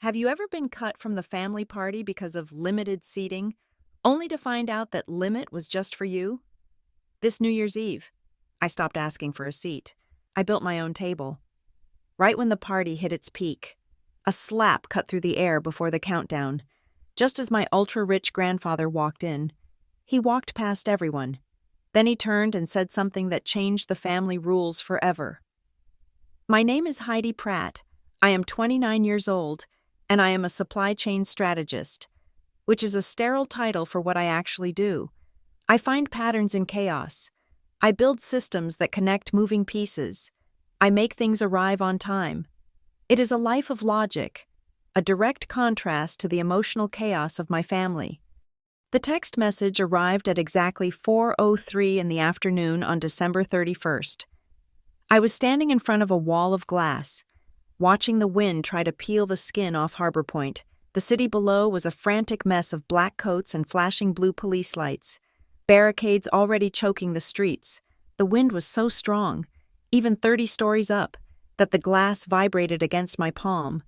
Have you ever been cut from the family party because of limited seating, only to find out that limit was just for you? This New Year's Eve, I stopped asking for a seat. I built my own table. Right when the party hit its peak, a slap cut through the air before the countdown. Just as my ultra-rich grandfather walked in, he walked past everyone. Then he turned and said something that changed the family rules forever. My name is Heidi Pratt. I am 29 years old, and I am a supply chain strategist, which is a sterile title for what I actually do. I find patterns in chaos. I build systems that connect moving pieces. I make things arrive on time. It is a life of logic, a direct contrast to the emotional chaos of my family. The text message arrived at exactly 4:03 in the afternoon on December 31st. I was standing in front of a wall of glass, watching the wind try to peel the skin off Harbor Point. The city below was a frantic mess of black coats and flashing blue police lights, barricades already choking the streets. The wind was so strong, even 30 stories up, that the glass vibrated against my palm.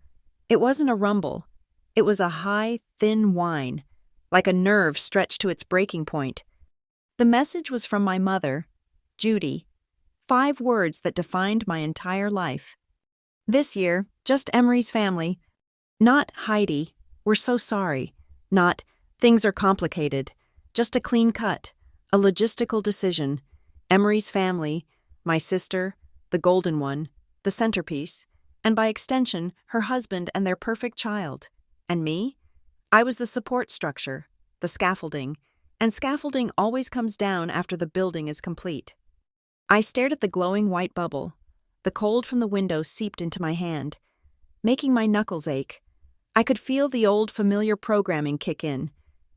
It wasn't a rumble. It was a high, thin whine, like a nerve stretched to its breaking point. The message was from my mother, Judy. 5 words that defined my entire life. This year, just Emery's family. Not Heidi, we're so sorry. Not, things are complicated. Just a clean cut, a logistical decision. Emery's family, my sister, the golden one, the centerpiece, and by extension, her husband and their perfect child. And me? I was the support structure, the scaffolding, and scaffolding always comes down after the building is complete. I stared at the glowing white bubble. The cold from the window seeped into my hand, making my knuckles ache. I could feel the old familiar programming kick in,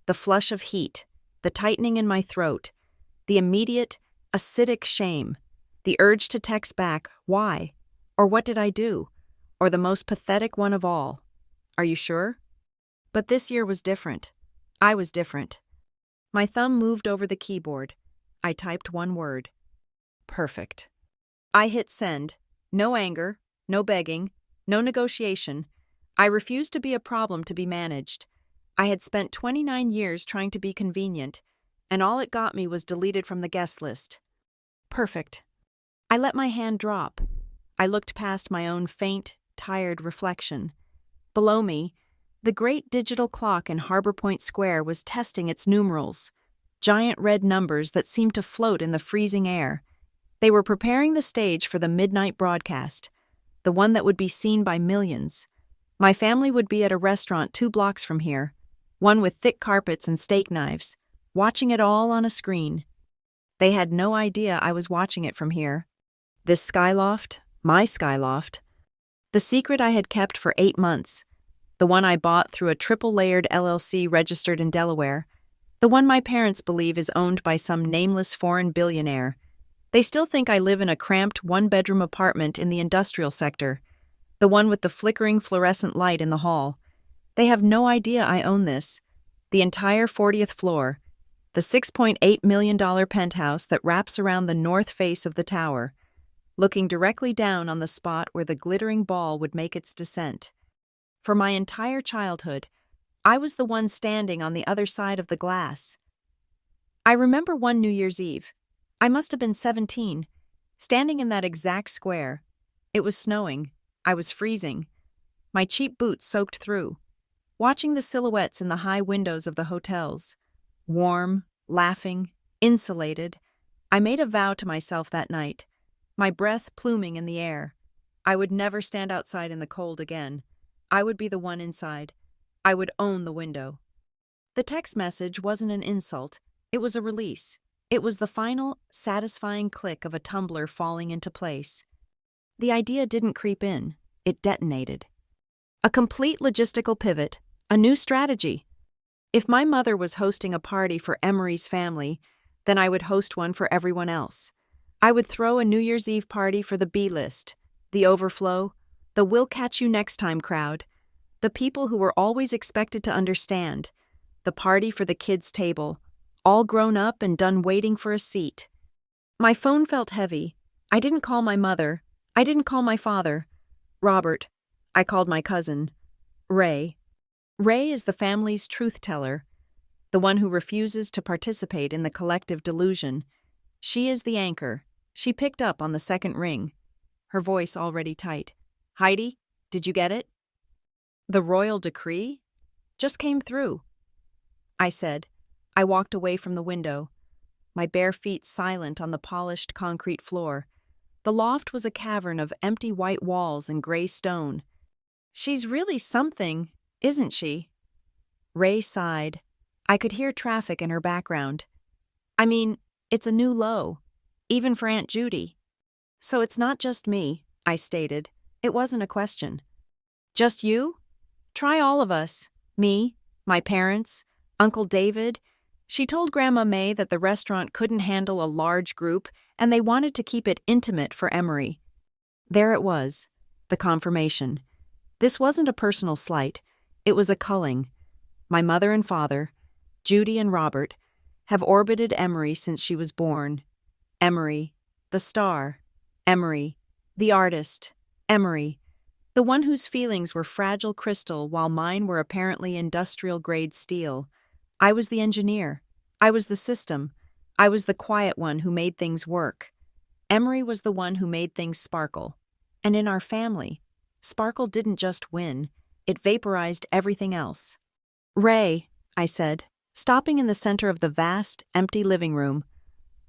the flush of heat, the tightening in my throat, the immediate, acidic shame, the urge to text back, why? Or what did I do? Or the most pathetic one of all, are you sure? But this year was different. I was different. My thumb moved over the keyboard. I typed one word. Perfect. I hit send. No anger, no begging, no negotiation. I refused to be a problem to be managed. I had spent 29 years trying to be convenient, and all it got me was deleted from the guest list. Perfect. I let my hand drop. I looked past my own faint, tired reflection. Below me, the great digital clock in Harbor Point Square was testing its numerals, giant red numbers that seemed to float in the freezing air. They were preparing the stage for the midnight broadcast, the one that would be seen by millions. My family would be at a restaurant 2 blocks from here, one with thick carpets and steak knives, watching it all on a screen. They had no idea I was watching it from here. This skyloft, my skyloft, the secret I had kept for 8 months, the one I bought through a triple-layered LLC registered in Delaware, the one my parents believe is owned by some nameless foreign billionaire. They still think I live in a cramped 1-bedroom apartment in the industrial sector, the one with the flickering fluorescent light in the hall. They have no idea I own this, the entire 40th floor, the $6.8 million penthouse that wraps around the north face of the tower, looking directly down on the spot where the glittering ball would make its descent. For my entire childhood, I was the one standing on the other side of the glass. I remember one New Year's Eve. I must have been 17, standing in that exact square. It was snowing. I was freezing. My cheap boots soaked through. Watching the silhouettes in the high windows of the hotels. Warm, laughing, insulated. I made a vow to myself that night, my breath pluming in the air. I would never stand outside in the cold again. I would be the one inside. I would own the window. The text message wasn't an insult. It was a release. It was the final, satisfying click of a tumbler falling into place. The idea didn't creep in. It detonated. A complete logistical pivot, a new strategy. If my mother was hosting a party for Emery's family, then I would host one for everyone else. I would throw a New Year's Eve party for the B-list, the overflow, the we'll catch you next time crowd, the people who were always expected to understand, the party for the kids' table, all grown up and done waiting for a seat. My phone felt heavy. I didn't call my mother. I didn't call my father. Robert. I called my cousin. Ray. Ray is the family's truth teller, the one who refuses to participate in the collective delusion. She is the anchor. She picked up on the second ring, her voice already tight. Heidi, did you get it? The royal decree? Just came through, I said. I walked away from the window, my bare feet silent on the polished concrete floor. The loft was a cavern of empty white walls and gray stone. She's really something, isn't she? Ray sighed. I could hear traffic in her background. I mean, it's a new low, even for Aunt Judy. So it's not just me, I stated. It wasn't a question. Just you? Try all of us. Me, my parents, Uncle David. She told Grandma May that the restaurant couldn't handle a large group and they wanted to keep it intimate for Emery. There it was, the confirmation. This wasn't a personal slight. It was a culling. My mother and father, Judy and Robert, have orbited Emery since she was born. Emery, the star. Emery, the artist. Emery, the one whose feelings were fragile crystal while mine were apparently industrial-grade steel. I was the engineer. I was the system. I was the quiet one who made things work. Emery was the one who made things sparkle. And in our family, sparkle didn't just win. It vaporized everything else. Ray, I said, stopping in the center of the vast, empty living room.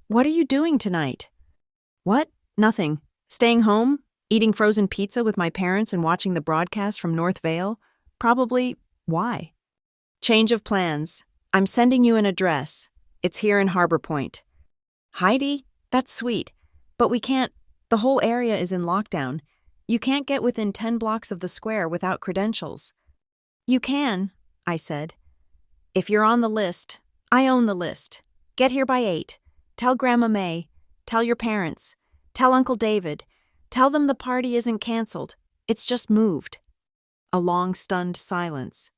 What are you doing tonight? What? Nothing. Staying home? Eating frozen pizza with my parents and watching the broadcast from North Vale? Probably. Why? Change of plans. I'm sending you an address. It's here in Harbor Point. Heidi, that's sweet. But we can't. The whole area is in lockdown. You can't get within 10 blocks of the square without credentials. You can, I said. If you're on the list, I own the list. Get here by 8. Tell Grandma May. Tell your parents. Tell Uncle David. Tell them the party isn't canceled. It's just moved. A long, stunned silence.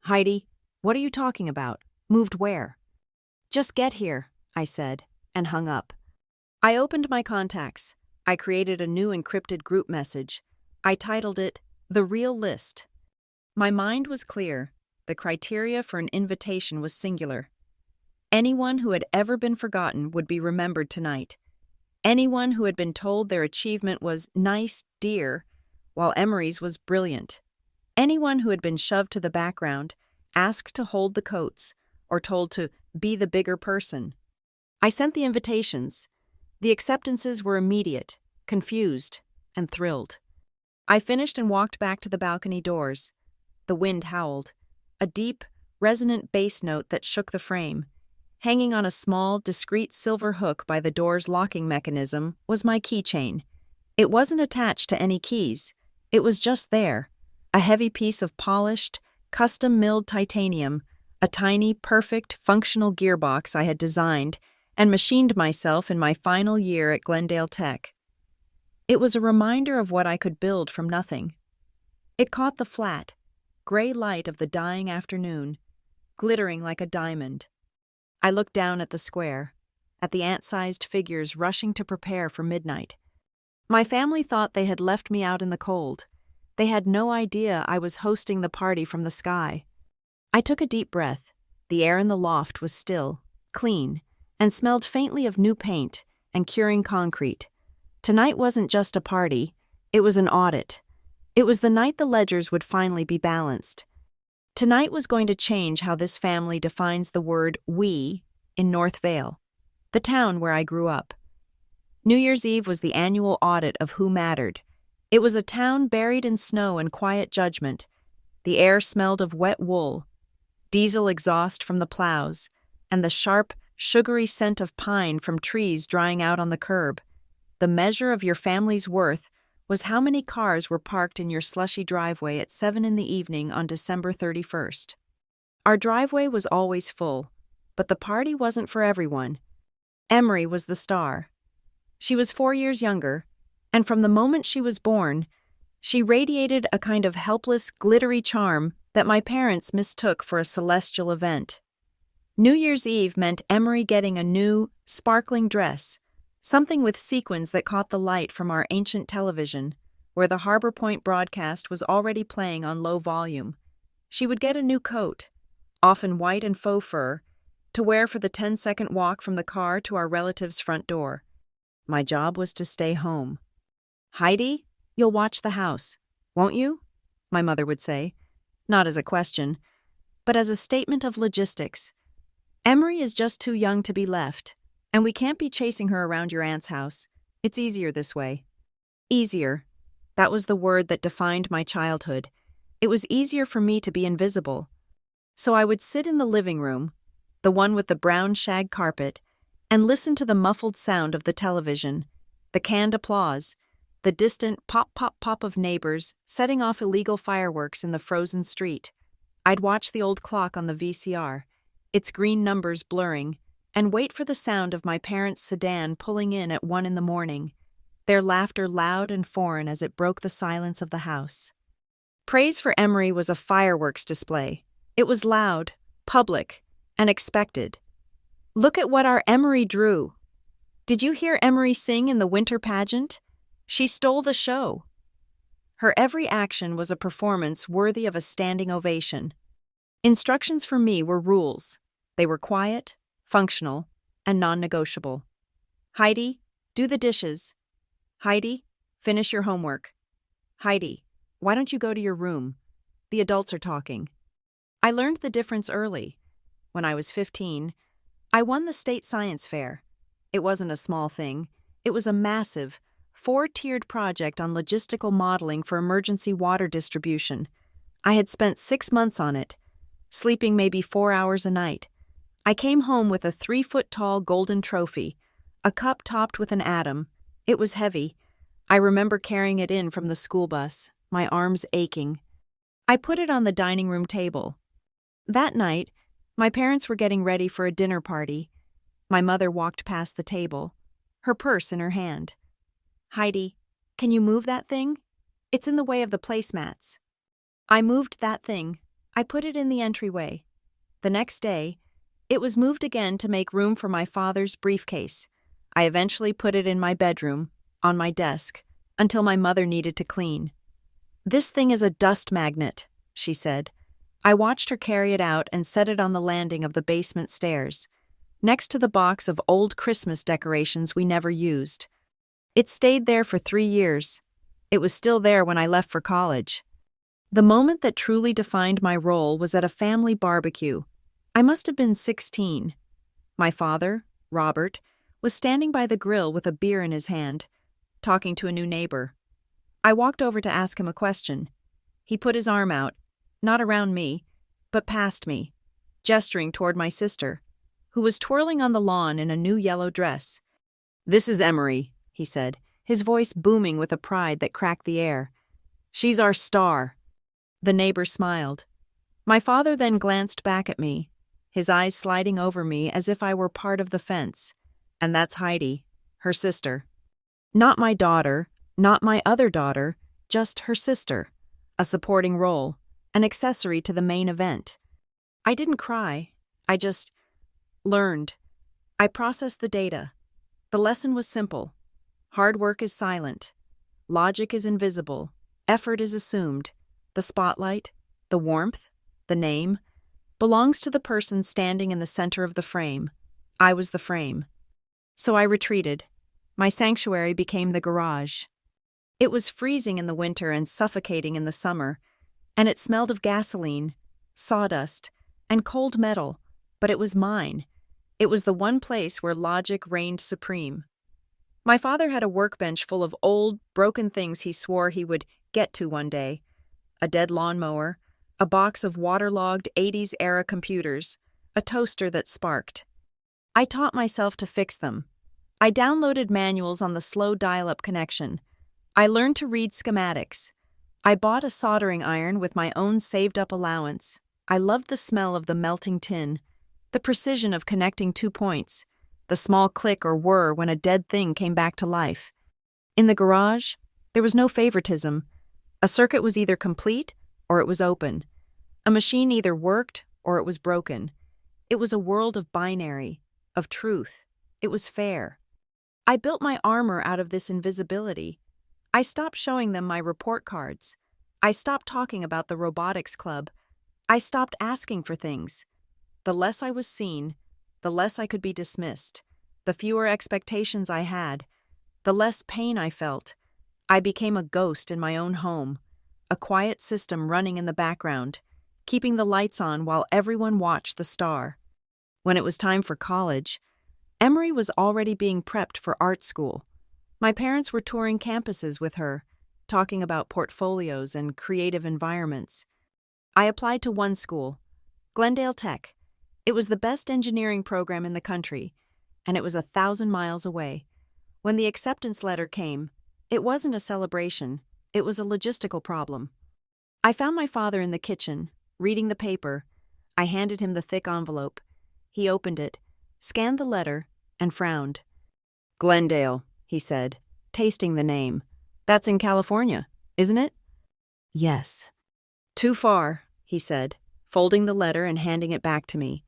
Heidi, what are you talking about? Moved where? Just get here, I said, and hung up. I opened my contacts. I created a new encrypted group message. I titled it, The Real List. My mind was clear. The criteria for an invitation was singular. Anyone who had ever been forgotten would be remembered tonight. Anyone who had been told their achievement was nice, dear, while Emery's was brilliant. Anyone who had been shoved to the background, asked to hold the coats, or told to be the bigger person. I sent the invitations. The acceptances were immediate, confused, and thrilled. I finished and walked back to the balcony doors. The wind howled, a deep, resonant bass note that shook the frame. Hanging on a small, discreet silver hook by the door's locking mechanism was my keychain. It wasn't attached to any keys. It was just there, a heavy piece of polished, custom-milled titanium, a tiny, perfect, functional gearbox I had designed and machined myself in my final year at Glendale Tech. It was a reminder of what I could build from nothing. It caught the flat, gray light of the dying afternoon, glittering like a diamond. I looked down at the square, at the ant-sized figures rushing to prepare for midnight. My family thought they had left me out in the cold. They had no idea I was hosting the party from the sky. I took a deep breath. The air in the loft was still, clean, and smelled faintly of new paint and curing concrete. Tonight wasn't just a party, it was an audit. It was the night the ledgers would finally be balanced. Tonight was going to change how this family defines the word we in North Vale, the town where I grew up. New Year's Eve was the annual audit of who mattered. It was a town buried in snow and quiet judgment. The air smelled of wet wool, diesel exhaust from the plows, and the sharp, sugary scent of pine from trees drying out on the curb. The measure of your family's worth was how many cars were parked in your slushy driveway at 7 p.m. on December 31st. Our driveway was always full, but the party wasn't for everyone. Emery was the star. She was 4 years younger, and from the moment she was born, she radiated a kind of helpless, glittery charm that my parents mistook for a celestial event. New Year's Eve meant Emery getting a new, sparkling dress, something with sequins that caught the light from our ancient television, where the Harbor Point broadcast was already playing on low volume. She would get a new coat, often white and faux fur, to wear for the 10-second walk from the car to our relative's front door. My job was to stay home. "Heidi, you'll watch the house, won't you?" my mother would say, not as a question, but as a statement of logistics. "Emery is just too young to be left, and we can't be chasing her around your aunt's house. It's easier this way." Easier. That was the word that defined my childhood. It was easier for me to be invisible. So I would sit in the living room, the one with the brown shag carpet, and listen to the muffled sound of the television, the canned applause, the distant pop-pop-pop of neighbors setting off illegal fireworks in the frozen street. I'd watch the old clock on the VCR, its green numbers blurring, and wait for the sound of my parents' sedan pulling in at 1 a.m, their laughter loud and foreign as it broke the silence of the house. Praise for Emery was a fireworks display. It was loud, public, and expected. "Look at what our Emery drew. Did you hear Emery sing in the winter pageant? She stole the show." Her every action was a performance worthy of a standing ovation. Instructions for me were rules. They were quiet, functional, and non-negotiable. "Heidi, do the dishes. Heidi, finish your homework. Heidi, why don't you go to your room? The adults are talking." I learned the difference early. When I was 15, I won the state science fair. It wasn't a small thing. It was a massive, 4-tiered project on logistical modeling for emergency water distribution. I had spent 6 months on it, sleeping maybe 4 hours a night. I came home with a 3-foot-tall golden trophy, a cup topped with an atom. It was heavy. I remember carrying it in from the school bus, my arms aching. I put it on the dining room table. That night, my parents were getting ready for a dinner party. My mother walked past the table, her purse in her hand. "Heidi, can you move that thing? It's in the way of the placemats." I moved that thing. I put it in the entryway. The next day, it was moved again to make room for my father's briefcase. I eventually put it in my bedroom, on my desk, until my mother needed to clean. "This thing is a dust magnet," she said. I watched her carry it out and set it on the landing of the basement stairs, next to the box of old Christmas decorations we never used. It stayed there for 3 years. It was still there when I left for college. The moment that truly defined my role was at a family barbecue. I must have been 16. My father, Robert, was standing by the grill with a beer in his hand, talking to a new neighbor. I walked over to ask him a question. He put his arm out, not around me, but past me, gesturing toward my sister, who was twirling on the lawn in a new yellow dress. "This is Emery," he said, his voice booming with a pride that cracked the air. "She's our star." The neighbor smiled. My father then glanced back at me, his eyes sliding over me as if I were part of the fence. "And that's Heidi, her sister. Not my daughter, not my other daughter, just her sister, a supporting role, an accessory to the main event." I didn't cry. I just learned. I processed the data. The lesson was simple. Hard work is silent. Logic is invisible. Effort is assumed. The spotlight, the warmth, the name, belongs to the person standing in the center of the frame. I was the frame. So I retreated. My sanctuary became the garage. It was freezing in the winter and suffocating in the summer, and it smelled of gasoline, sawdust, and cold metal, but it was mine. It was the one place where logic reigned supreme. My father had a workbench full of old, broken things he swore he would get to one day. A dead lawnmower, a box of waterlogged 80s-era computers, a toaster that sparked. I taught myself to fix them. I downloaded manuals on the slow dial-up connection. I learned to read schematics. I bought a soldering iron with my own saved-up allowance. I loved the smell of the melting tin, the precision of connecting 2 points, the small click or whir when a dead thing came back to life. In the garage, there was no favoritism. A circuit was either complete or it was open. A machine either worked or it was broken. It was a world of binary, of truth. It was fair. I built my armor out of this invisibility. I stopped showing them my report cards. I stopped talking about the robotics club. I stopped asking for things. The less I was seen, the less I could be dismissed. The fewer expectations I had, the less pain I felt. I became a ghost in my own home, a quiet system running in the background, keeping the lights on while everyone watched the star. When it was time for college, Emery was already being prepped for art school. My parents were touring campuses with her, talking about portfolios and creative environments. I applied to one school, Glendale Tech. It was the best engineering program in the country, and it was 1,000 miles away. When the acceptance letter came, it wasn't a celebration, it was a logistical problem. I found my father in the kitchen, reading the paper. I handed him the thick envelope. He opened it, scanned the letter, and frowned. "Glendale," he said, tasting the name. "That's in California, isn't it?" "Yes." "Too far," he said, folding the letter and handing it back to me.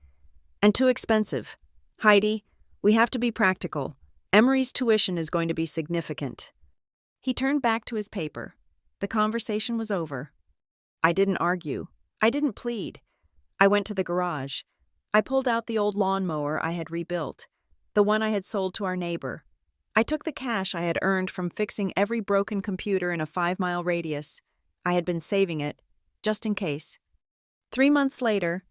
"And too expensive. Heidi, we have to be practical. Emery's tuition is going to be significant." He turned back to his paper. The conversation was over. I didn't argue. I didn't plead. I went to the garage. I pulled out the old lawnmower I had rebuilt, the one I had sold to our neighbor. I took the cash I had earned from fixing every broken computer in a 5-mile radius. I had been saving it, just in case. 3 months later,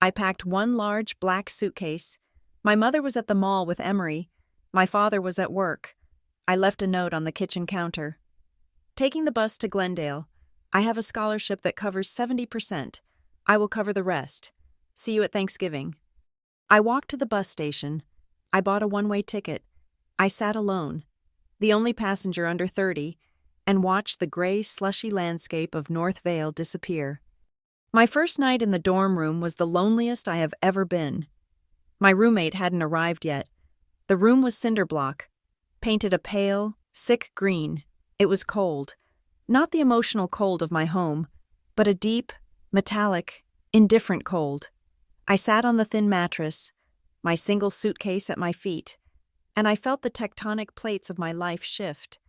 I packed one large black suitcase. My mother was at the mall with Emery. My father was at work. I left a note on the kitchen counter. "Taking the bus to Glendale. I have a scholarship that covers 70%. I will cover the rest. See you at Thanksgiving." I walked to the bus station. I bought a one-way ticket. I sat alone, the only passenger under 30, and watched the gray, slushy landscape of North Vale disappear. My first night in the dorm room was the loneliest I have ever been. My roommate hadn't arrived yet. The room was cinder block, painted a pale, sick green. It was cold. Not the emotional cold of my home, but a deep, metallic, indifferent cold. I sat on the thin mattress, my single suitcase at my feet, and I felt the tectonic plates of my life shift.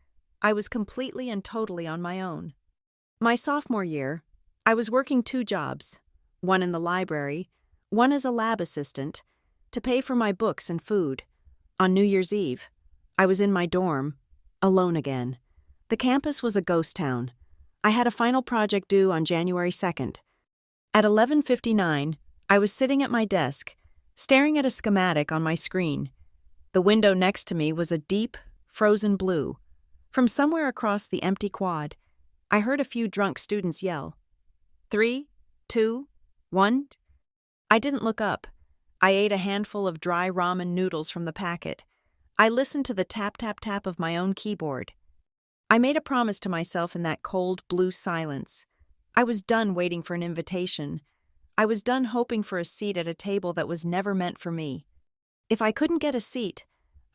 I was completely and totally on my own. My sophomore year, I was working 2 jobs, one in the library, one as a lab assistant, to pay for my books and food. On New Year's Eve, I was in my dorm, alone again. The campus was a ghost town. I had a final project due on January 2nd. At 11:59, I was sitting at my desk, staring at a schematic on my screen. The window next to me was a deep, frozen blue. From somewhere across the empty quad, I heard a few drunk students yell, 3, 2, 1. I didn't look up. I ate a handful of dry ramen noodles from the packet. I listened to the tap-tap-tap of my own keyboard. I made a promise to myself in that cold, blue silence. I was done waiting for an invitation. I was done hoping for a seat at a table that was never meant for me. If I couldn't get a seat,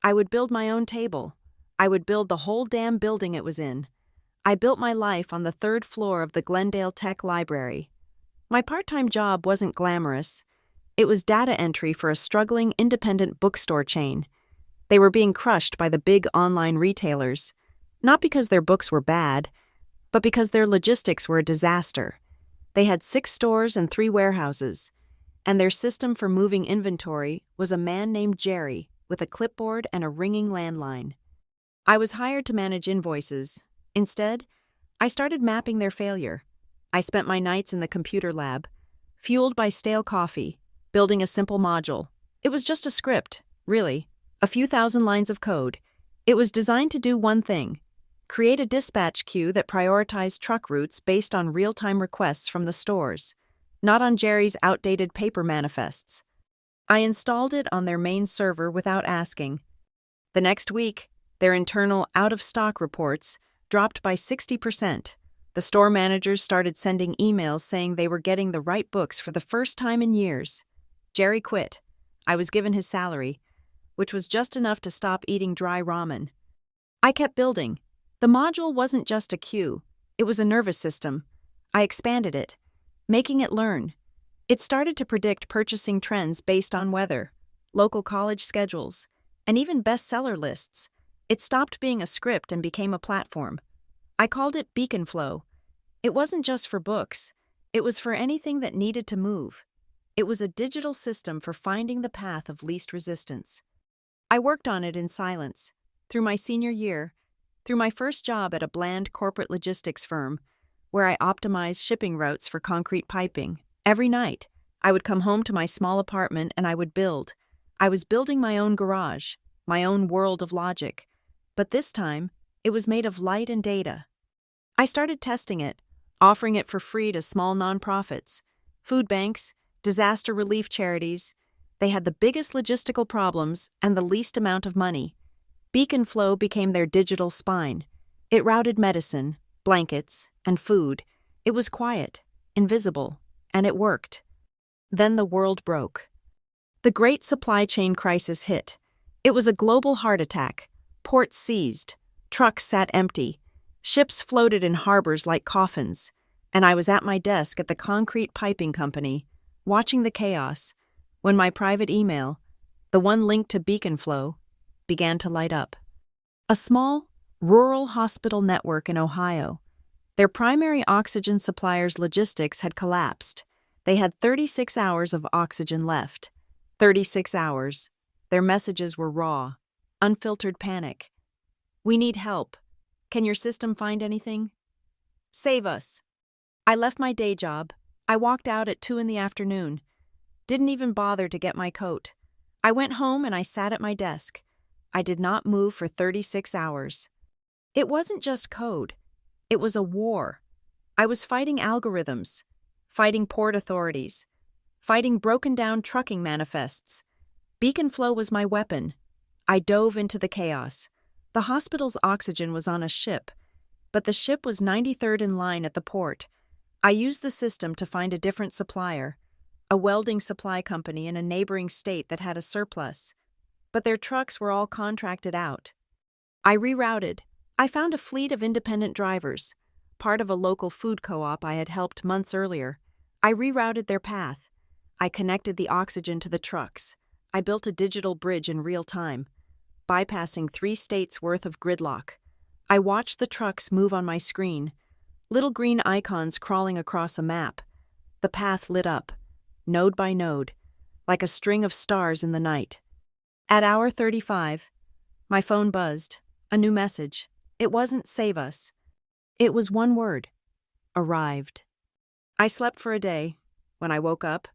I would build my own table. I would build the whole damn building it was in. I built my life on the 3rd floor of the Glendale Tech Library. My part-time job wasn't glamorous. It was data entry for a struggling independent bookstore chain. They were being crushed by the big online retailers, not because their books were bad, but because their logistics were a disaster. They had 6 stores and 3 warehouses, and their system for moving inventory was a man named Jerry with a clipboard and a ringing landline. I was hired to manage invoices. Instead, I started mapping their failure. I spent my nights in the computer lab, fueled by stale coffee, building a simple module. It was just a script, really, a few thousand lines of code. It was designed to do one thing: create a dispatch queue that prioritized truck routes based on real-time requests from the stores, not on Jerry's outdated paper manifests. I installed it on their main server without asking. The next week, their internal out-of-stock reports dropped by 60%. The store managers started sending emails saying they were getting the right books for the first time in years. Jerry quit. I was given his salary, which was just enough to stop eating dry ramen. I kept building. The module wasn't just a queue, it was a nervous system. I expanded it, making it learn. It started to predict purchasing trends based on weather, local college schedules, and even bestseller lists. It stopped being a script and became a platform. I called it Beacon Flow. It wasn't just for books. It was for anything that needed to move. It was a digital system for finding the path of least resistance. I worked on it in silence, through my senior year, through my first job at a bland corporate logistics firm, where I optimized shipping routes for concrete piping. Every night, I would come home to my small apartment and I would build. I was building my own garage, my own world of logic. But this time, it was made of light and data. I started testing it, offering it for free to small nonprofits, food banks, disaster relief charities. They had the biggest logistical problems and the least amount of money. Beacon Flow became their digital spine. It routed medicine, blankets, and food. It was quiet, invisible, and it worked. Then the world broke. The great supply chain crisis hit. It was a global heart attack. Ports seized. Trucks sat empty. Ships floated in harbors like coffins. And I was at my desk at the concrete piping company, watching the chaos, when my private email, the one linked to Beacon Flow, began to light up. A small, rural hospital network in Ohio. Their primary oxygen supplier's logistics had collapsed. They had 36 hours of oxygen left. 36 hours. Their messages were raw, unfiltered panic. "We need help. Can your system find anything? Save us." I left my day job. I walked out at 2 p.m. Didn't even bother to get my coat. I went home and I sat at my desk. I did not move for 36 hours. It wasn't just code. It was a war. I was fighting algorithms, fighting port authorities, fighting broken-down trucking manifests. Beacon Flow was my weapon. I dove into the chaos. The hospital's oxygen was on a ship, but the ship was 93rd in line at the port. I used the system to find a different supplier, a welding supply company in a neighboring state that had a surplus, but their trucks were all contracted out. I rerouted. I found a fleet of independent drivers, part of a local food co-op I had helped months earlier. I rerouted their path. I connected the oxygen to the trucks. I built a digital bridge in real time, bypassing 3 states' worth of gridlock. I watched the trucks move on my screen, little green icons crawling across a map. The path lit up, node by node, like a string of stars in the night. At hour 35, my phone buzzed, a new message. It wasn't "save us." It was one word: arrived. I slept for a day. When I woke up,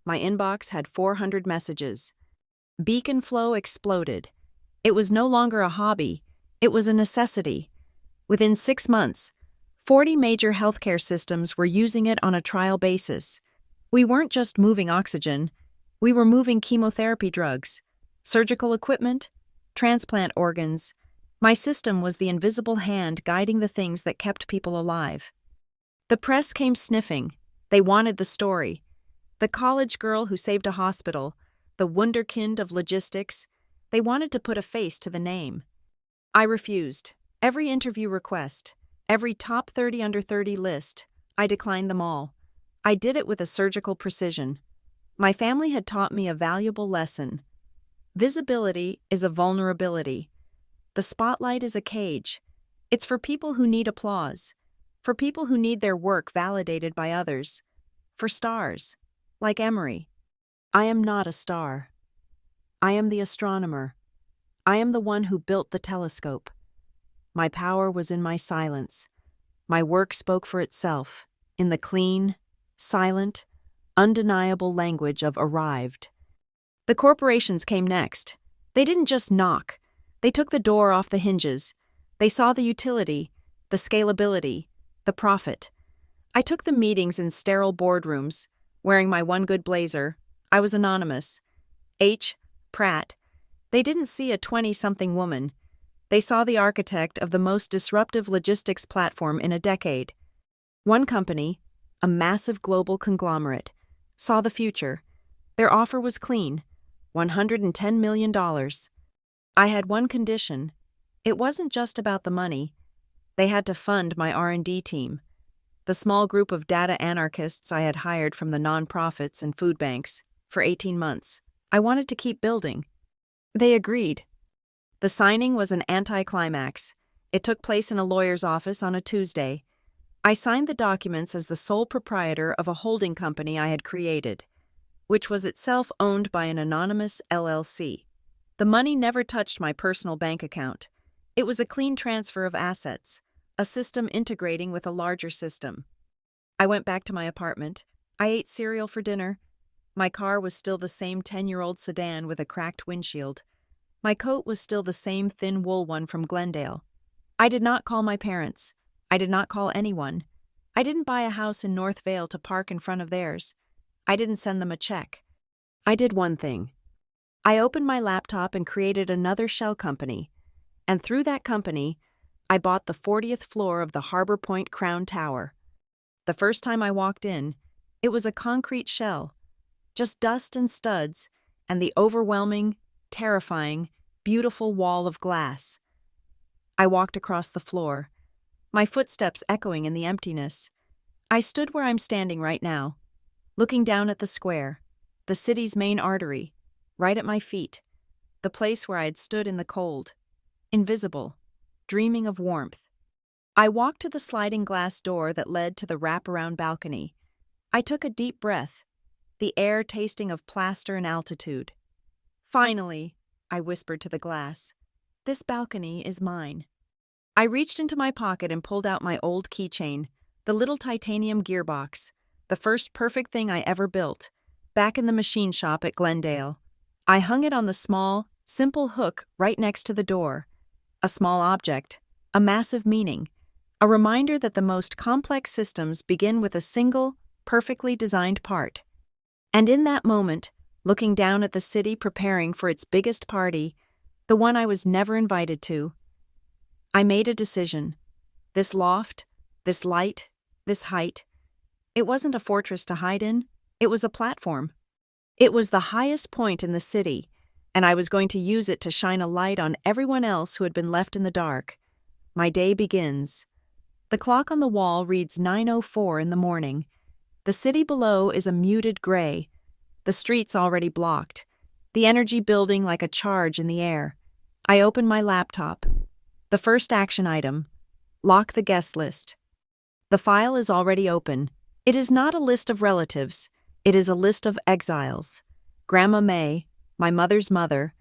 my inbox had 400 messages. Beacon Flow exploded. It was no longer a hobby. It was a necessity. Within 6 months, 40 major healthcare systems were using it on a trial basis. We weren't just moving oxygen. We were moving chemotherapy drugs, surgical equipment, transplant organs. My system was the invisible hand guiding the things that kept people alive. The press came sniffing. They wanted the story. The college girl who saved a hospital, the wunderkind of logistics. They wanted to put a face to the name. I refused. Every interview request, every top 30 under 30 list, I declined them all. I did it with a surgical precision. My family had taught me a valuable lesson. Visibility is a vulnerability. The spotlight is a cage. It's for people who need applause, for people who need their work validated by others, for stars, like Emery. I am not a star. I am the astronomer. I am the one who built the telescope. My power was in my silence. My work spoke for itself, in the clean, silent, undeniable language of arrived. The corporations came next. They didn't just knock. They took the door off the hinges. They saw the utility, the scalability, the profit. I took the meetings in sterile boardrooms, wearing my one good blazer. I was anonymous. H. Pratt. They didn't see a 20-something woman. They saw the architect of the most disruptive logistics platform in a decade. One company, a massive global conglomerate, saw the future. Their offer was clean, $110 million. I had one condition. It wasn't just about the money. They had to fund my R&D team, the small group of data anarchists I had hired from the nonprofits and food banks, for 18 months. I wanted to keep building. They agreed. The signing was an anticlimax. It took place in a lawyer's office on a Tuesday. I signed the documents as the sole proprietor of a holding company I had created, which was itself owned by an anonymous LLC. The money never touched my personal bank account. It was a clean transfer of assets, a system integrating with a larger system. I went back to my apartment. I ate cereal for dinner. My car was still the same 10-year-old sedan with a cracked windshield. My coat was still the same thin wool one from Glendale. I did not call my parents. I did not call anyone. I didn't buy a house in North Vale to park in front of theirs. I didn't send them a check. I did one thing. I opened my laptop and created another shell company. And through that company, I bought the 40th floor of the Harbor Point Crown Tower. The first time I walked in, it was a concrete shell, just dust and studs, and the overwhelming, terrifying, beautiful wall of glass. I walked across the floor, my footsteps echoing in the emptiness. I stood where I'm standing right now, looking down at the square, the city's main artery, right at my feet, the place where I had stood in the cold, invisible, dreaming of warmth. I walked to the sliding glass door that led to the wraparound balcony. I took a deep breath, the air tasting of plaster and altitude. Finally, I whispered to the glass, this balcony is mine. I reached into my pocket and pulled out my old keychain, the little titanium gearbox, the first perfect thing I ever built, back in the machine shop at Glendale. I hung it on the small, simple hook right next to the door. A small object, a massive meaning, a reminder that the most complex systems begin with a single, perfectly designed part. And in that moment, looking down at the city preparing for its biggest party, the one I was never invited to, I made a decision. This loft, this light, this height, it wasn't a fortress to hide in, it was a platform. It was the highest point in the city, and I was going to use it to shine a light on everyone else who had been left in the dark. My day begins. The clock on the wall reads 9:04 in the morning. The city below is a muted gray, the streets already blocked, the energy building like a charge in the air. I open my laptop. The first action item, lock the guest list. The file is already open. It is not a list of relatives. It is a list of exiles. Grandma May, my mother's mother,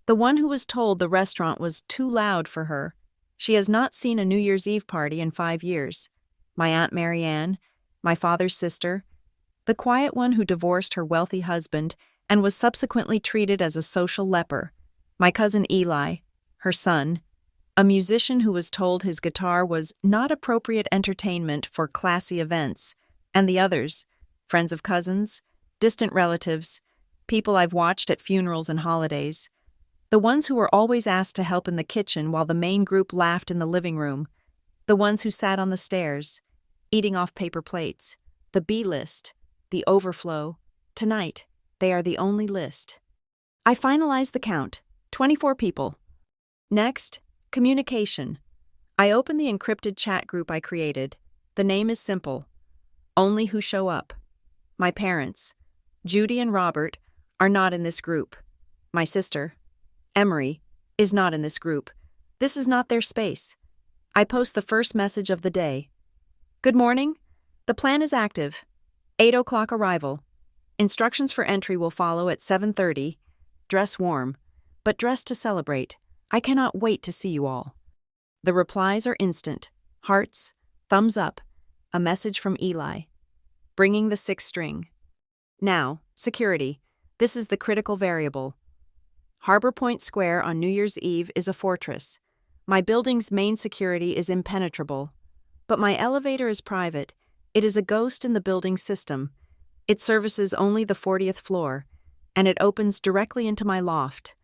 the one who was told the restaurant was too loud for her. She has not seen a New Year's Eve party in 5 years. My Aunt Marianne, my father's sister, the quiet one who divorced her wealthy husband and was subsequently treated as a social leper. My cousin Eli, her son, a musician who was told his guitar was not appropriate entertainment for classy events, and the others, friends of cousins, distant relatives, people I've watched at funerals and holidays, the ones who were always asked to help in the kitchen while the main group laughed in the living room, the ones who sat on the stairs, eating off paper plates, the B list, the overflow. Tonight, they are the only list. I finalized the count, 24 people. Next, communication. I open the encrypted chat group I created. The name is simple. Only who show up. My parents, Judy and Robert, are not in this group. My sister, Emery, is not in this group. This is not their space. I post the first message of the day. Good morning. The plan is active. 8 o'clock arrival. Instructions for entry will follow at 7:30. Dress warm, but dress to celebrate. I cannot wait to see you all. The replies are instant. Hearts, thumbs up, a message from Eli. Bringing the 6th string. Now, security. This is the critical variable. Harbor Point Square on New Year's Eve is a fortress. My building's main security is impenetrable. But my elevator is private. It is a ghost in the building system. It services only the 40th floor, and it opens directly into my loft.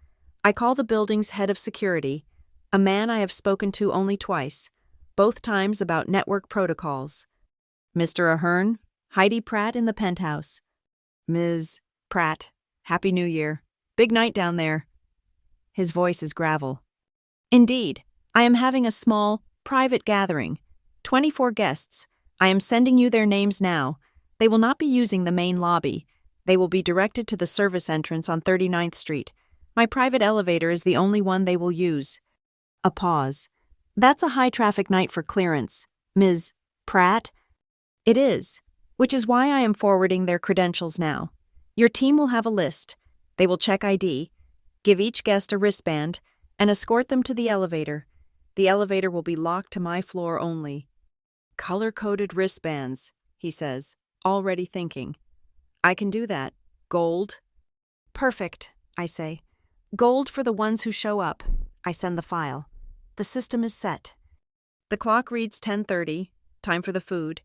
I call the building's head of security, a man I have spoken to only twice, both times about network protocols. Mr. Ahern, Heidi Pratt in the penthouse. Ms. Pratt, Happy New Year. Big night down there. His voice is gravel. Indeed, I am having a small, private gathering. 24 guests. I am sending you their names now. They will not be using the main lobby. They will be directed to the service entrance on 39th Street. My private elevator is the only one they will use. A pause. That's a high-traffic night for clearance, Ms. Pratt? It is, which is why I am forwarding their credentials now. Your team will have a list. They will check ID, give each guest a wristband, and escort them to the elevator. The elevator will be locked to my floor only. Color-coded wristbands, he says, already thinking. I can do that. Gold? Perfect, I say. Gold for the ones who show up. I send the file. The system is set. The clock reads 10:30, time for the food.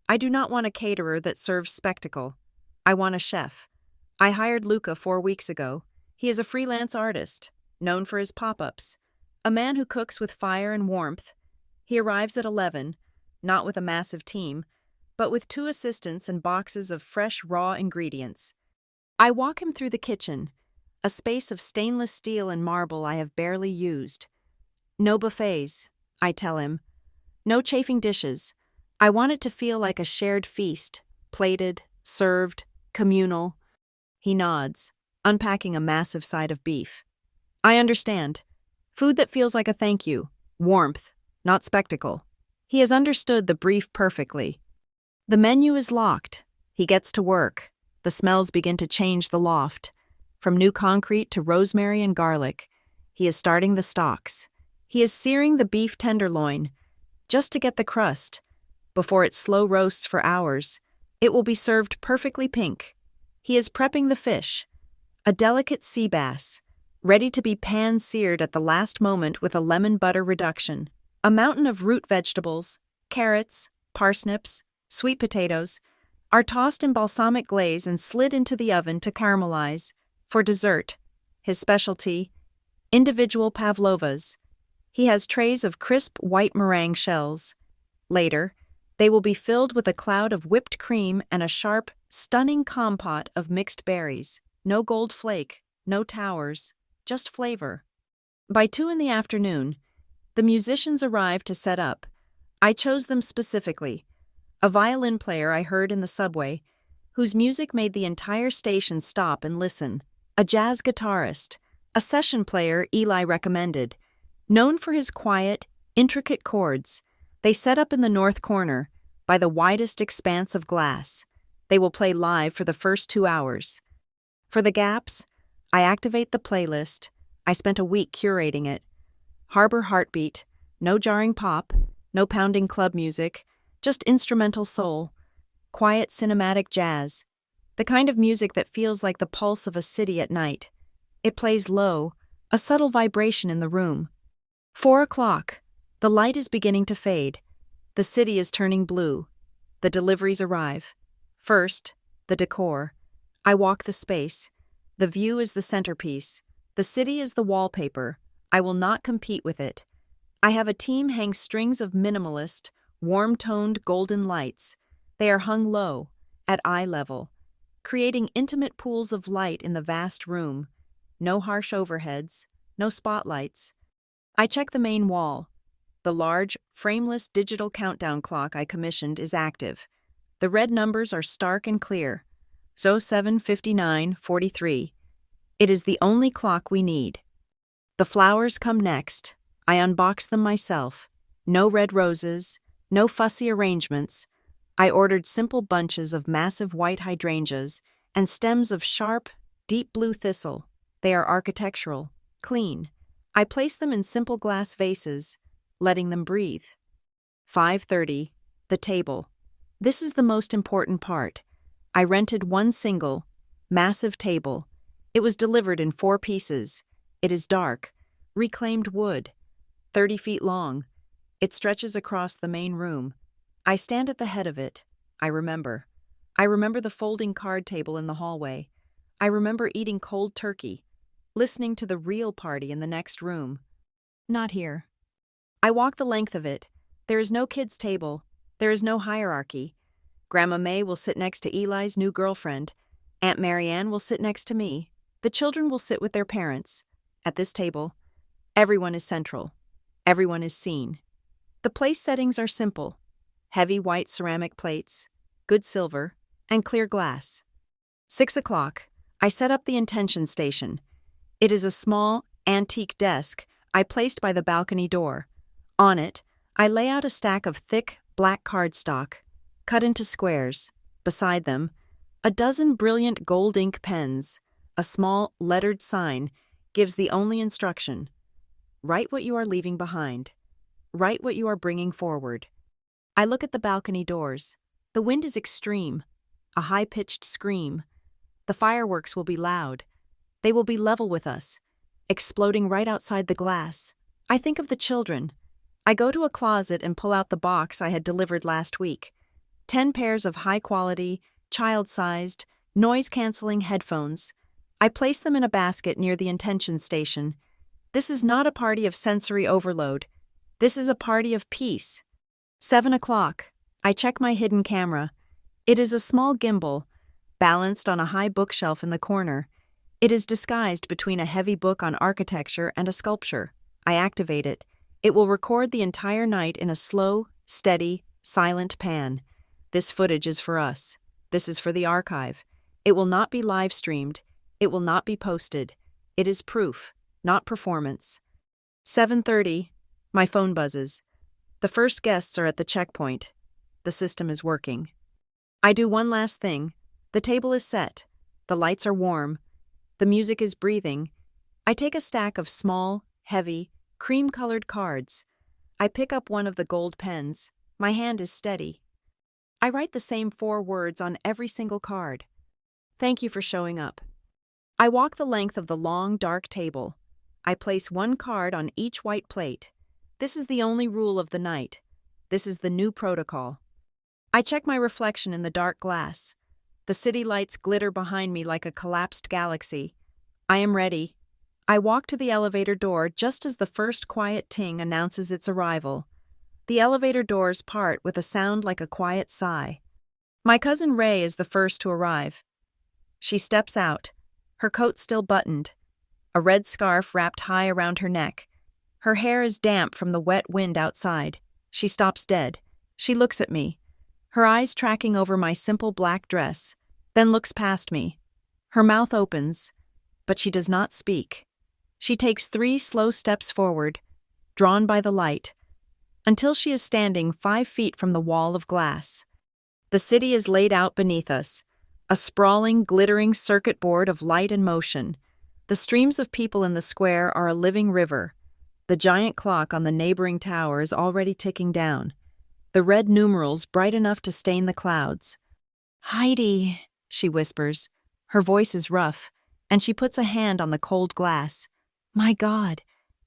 I do not want a caterer that serves spectacle. I want a chef. I hired Luca 4 weeks ago. He is a freelance artist, known for his pop-ups. A man who cooks with fire and warmth. He arrives at 11, not with a massive team, but with 2 assistants and boxes of fresh, raw ingredients. I walk him through the kitchen, a space of stainless steel and marble I have barely used. No buffets, I tell him. No chafing dishes. I want it to feel like a shared feast, plated, served, communal. He nods, unpacking a massive side of beef. I understand. Food that feels like a thank you, warmth, not spectacle. He has understood the brief perfectly. The menu is locked. He gets to work. The smells begin to change the loft. From new concrete to rosemary and garlic. He is starting the stocks. He is searing the beef tenderloin, just to get the crust. Before it slow roasts for hours, it will be served perfectly pink. He is prepping the fish, a delicate sea bass, ready to be pan-seared at the last moment with a lemon butter reduction. A mountain of root vegetables, carrots, parsnips, sweet potatoes, are tossed in balsamic glaze and slid into the oven to caramelize. For dessert, his specialty, individual pavlovas. He has trays of crisp white meringue shells. Later, they will be filled with a cloud of whipped cream and a sharp, stunning compote of mixed berries. No gold flake, no towers, just flavor. By 2 in the afternoon, the musicians arrive to set up. I chose them specifically. A violin player I heard in the subway, whose music made the entire station stop and listen. A jazz guitarist, a session player Eli recommended. Known for his quiet, intricate chords, they set up in the north corner, by the widest expanse of glass. They will play live for the first 2 hours. For the gaps, I activate the playlist. I spent a week curating it. Harbor Heartbeat, no jarring pop, no pounding club music, just instrumental soul, quiet cinematic jazz, the kind of music that feels like the pulse of a city at night. It plays low, a subtle vibration in the room. 4 o'clock. The light is beginning to fade. The city is turning blue. The deliveries arrive. First, the decor. I walk the space. The view is the centerpiece. The city is the wallpaper. I will not compete with it. I have a team hang strings of minimalist, warm-toned golden lights. They are hung low, at eye level, creating intimate pools of light in the vast room. No harsh overheads, no spotlights. I check the main wall. The large, frameless digital countdown clock I commissioned is active. The red numbers are stark and clear. 07:59:43. It is the only clock we need. The flowers come next. I unbox them myself. No red roses, no fussy arrangements. I ordered simple bunches of massive white hydrangeas and stems of sharp, deep blue thistle. They are architectural, clean. I place them in simple glass vases, letting them breathe. 5:30, the table. This is the most important part. I rented one single, massive table. It was delivered in 4 pieces. It is dark, reclaimed wood, 30 feet long. It stretches across the main room. I stand at the head of it. I remember. I remember the folding card table in the hallway. I remember eating cold turkey, listening to the real party in the next room. Not here. I walk the length of it. There is no kids' table. There is no hierarchy. Grandma May will sit next to Eli's new girlfriend. Aunt Marianne will sit next to me. The children will sit with their parents. At this table, everyone is central. Everyone is seen. The place settings are simple. Heavy white ceramic plates, good silver, and clear glass. 6 o'clock. I set up the intention station. It is a small, antique desk I placed by the balcony door. On it, I lay out a stack of thick, black cardstock, cut into squares. Beside them, a dozen brilliant gold ink pens. A small, lettered sign gives the only instruction: write what you are leaving behind. Write what you are bringing forward. I look at the balcony doors. The wind is extreme, a high-pitched scream. The fireworks will be loud. They will be level with us, exploding right outside the glass. I think of the children. I go to a closet and pull out the box I had delivered last week. 10 pairs of high-quality, child-sized, noise-canceling headphones. I place them in a basket near the intention station. This is not a party of sensory overload. This is a party of peace. 7 o'clock. I check my hidden camera. It is a small gimbal, balanced on a high bookshelf in the corner. It is disguised between a heavy book on architecture and a sculpture. I activate it. It will record the entire night in a slow, steady, silent pan. This footage is for us. This is for the archive. It will not be live-streamed. It will not be posted. It is proof, not performance. 7:30. My phone buzzes. The first guests are at the checkpoint. The system is working. I do one last thing. The table is set. The lights are warm. The music is breathing. I take a stack of small, heavy, cream-colored cards. I pick up one of the gold pens. My hand is steady. I write the same 4 words on every single card. Thank you for showing up. I walk the length of the long, dark table. I place 1 card on each white plate. This is the only rule of the night. This is the new protocol. I check my reflection in the dark glass. The city lights glitter behind me like a collapsed galaxy. I am ready. I walk to the elevator door just as the first quiet ting announces its arrival. The elevator doors part with a sound like a quiet sigh. My cousin Ray is the first to arrive. She steps out, her coat still buttoned, a red scarf wrapped high around her neck. Her hair is damp from the wet wind outside. She stops dead. She looks at me, her eyes tracking over my simple black dress, then looks past me. Her mouth opens, but she does not speak. She takes 3 slow steps forward, drawn by the light, until she is standing 5 feet from the wall of glass. The city is laid out beneath us, a sprawling, glittering circuit board of light and motion. The streams of people in the square are a living river. The giant clock on the neighboring tower is already ticking down, the red numerals bright enough to stain the clouds. "Heidi," she whispers. Her voice is rough, and she puts a hand on the cold glass. "My God,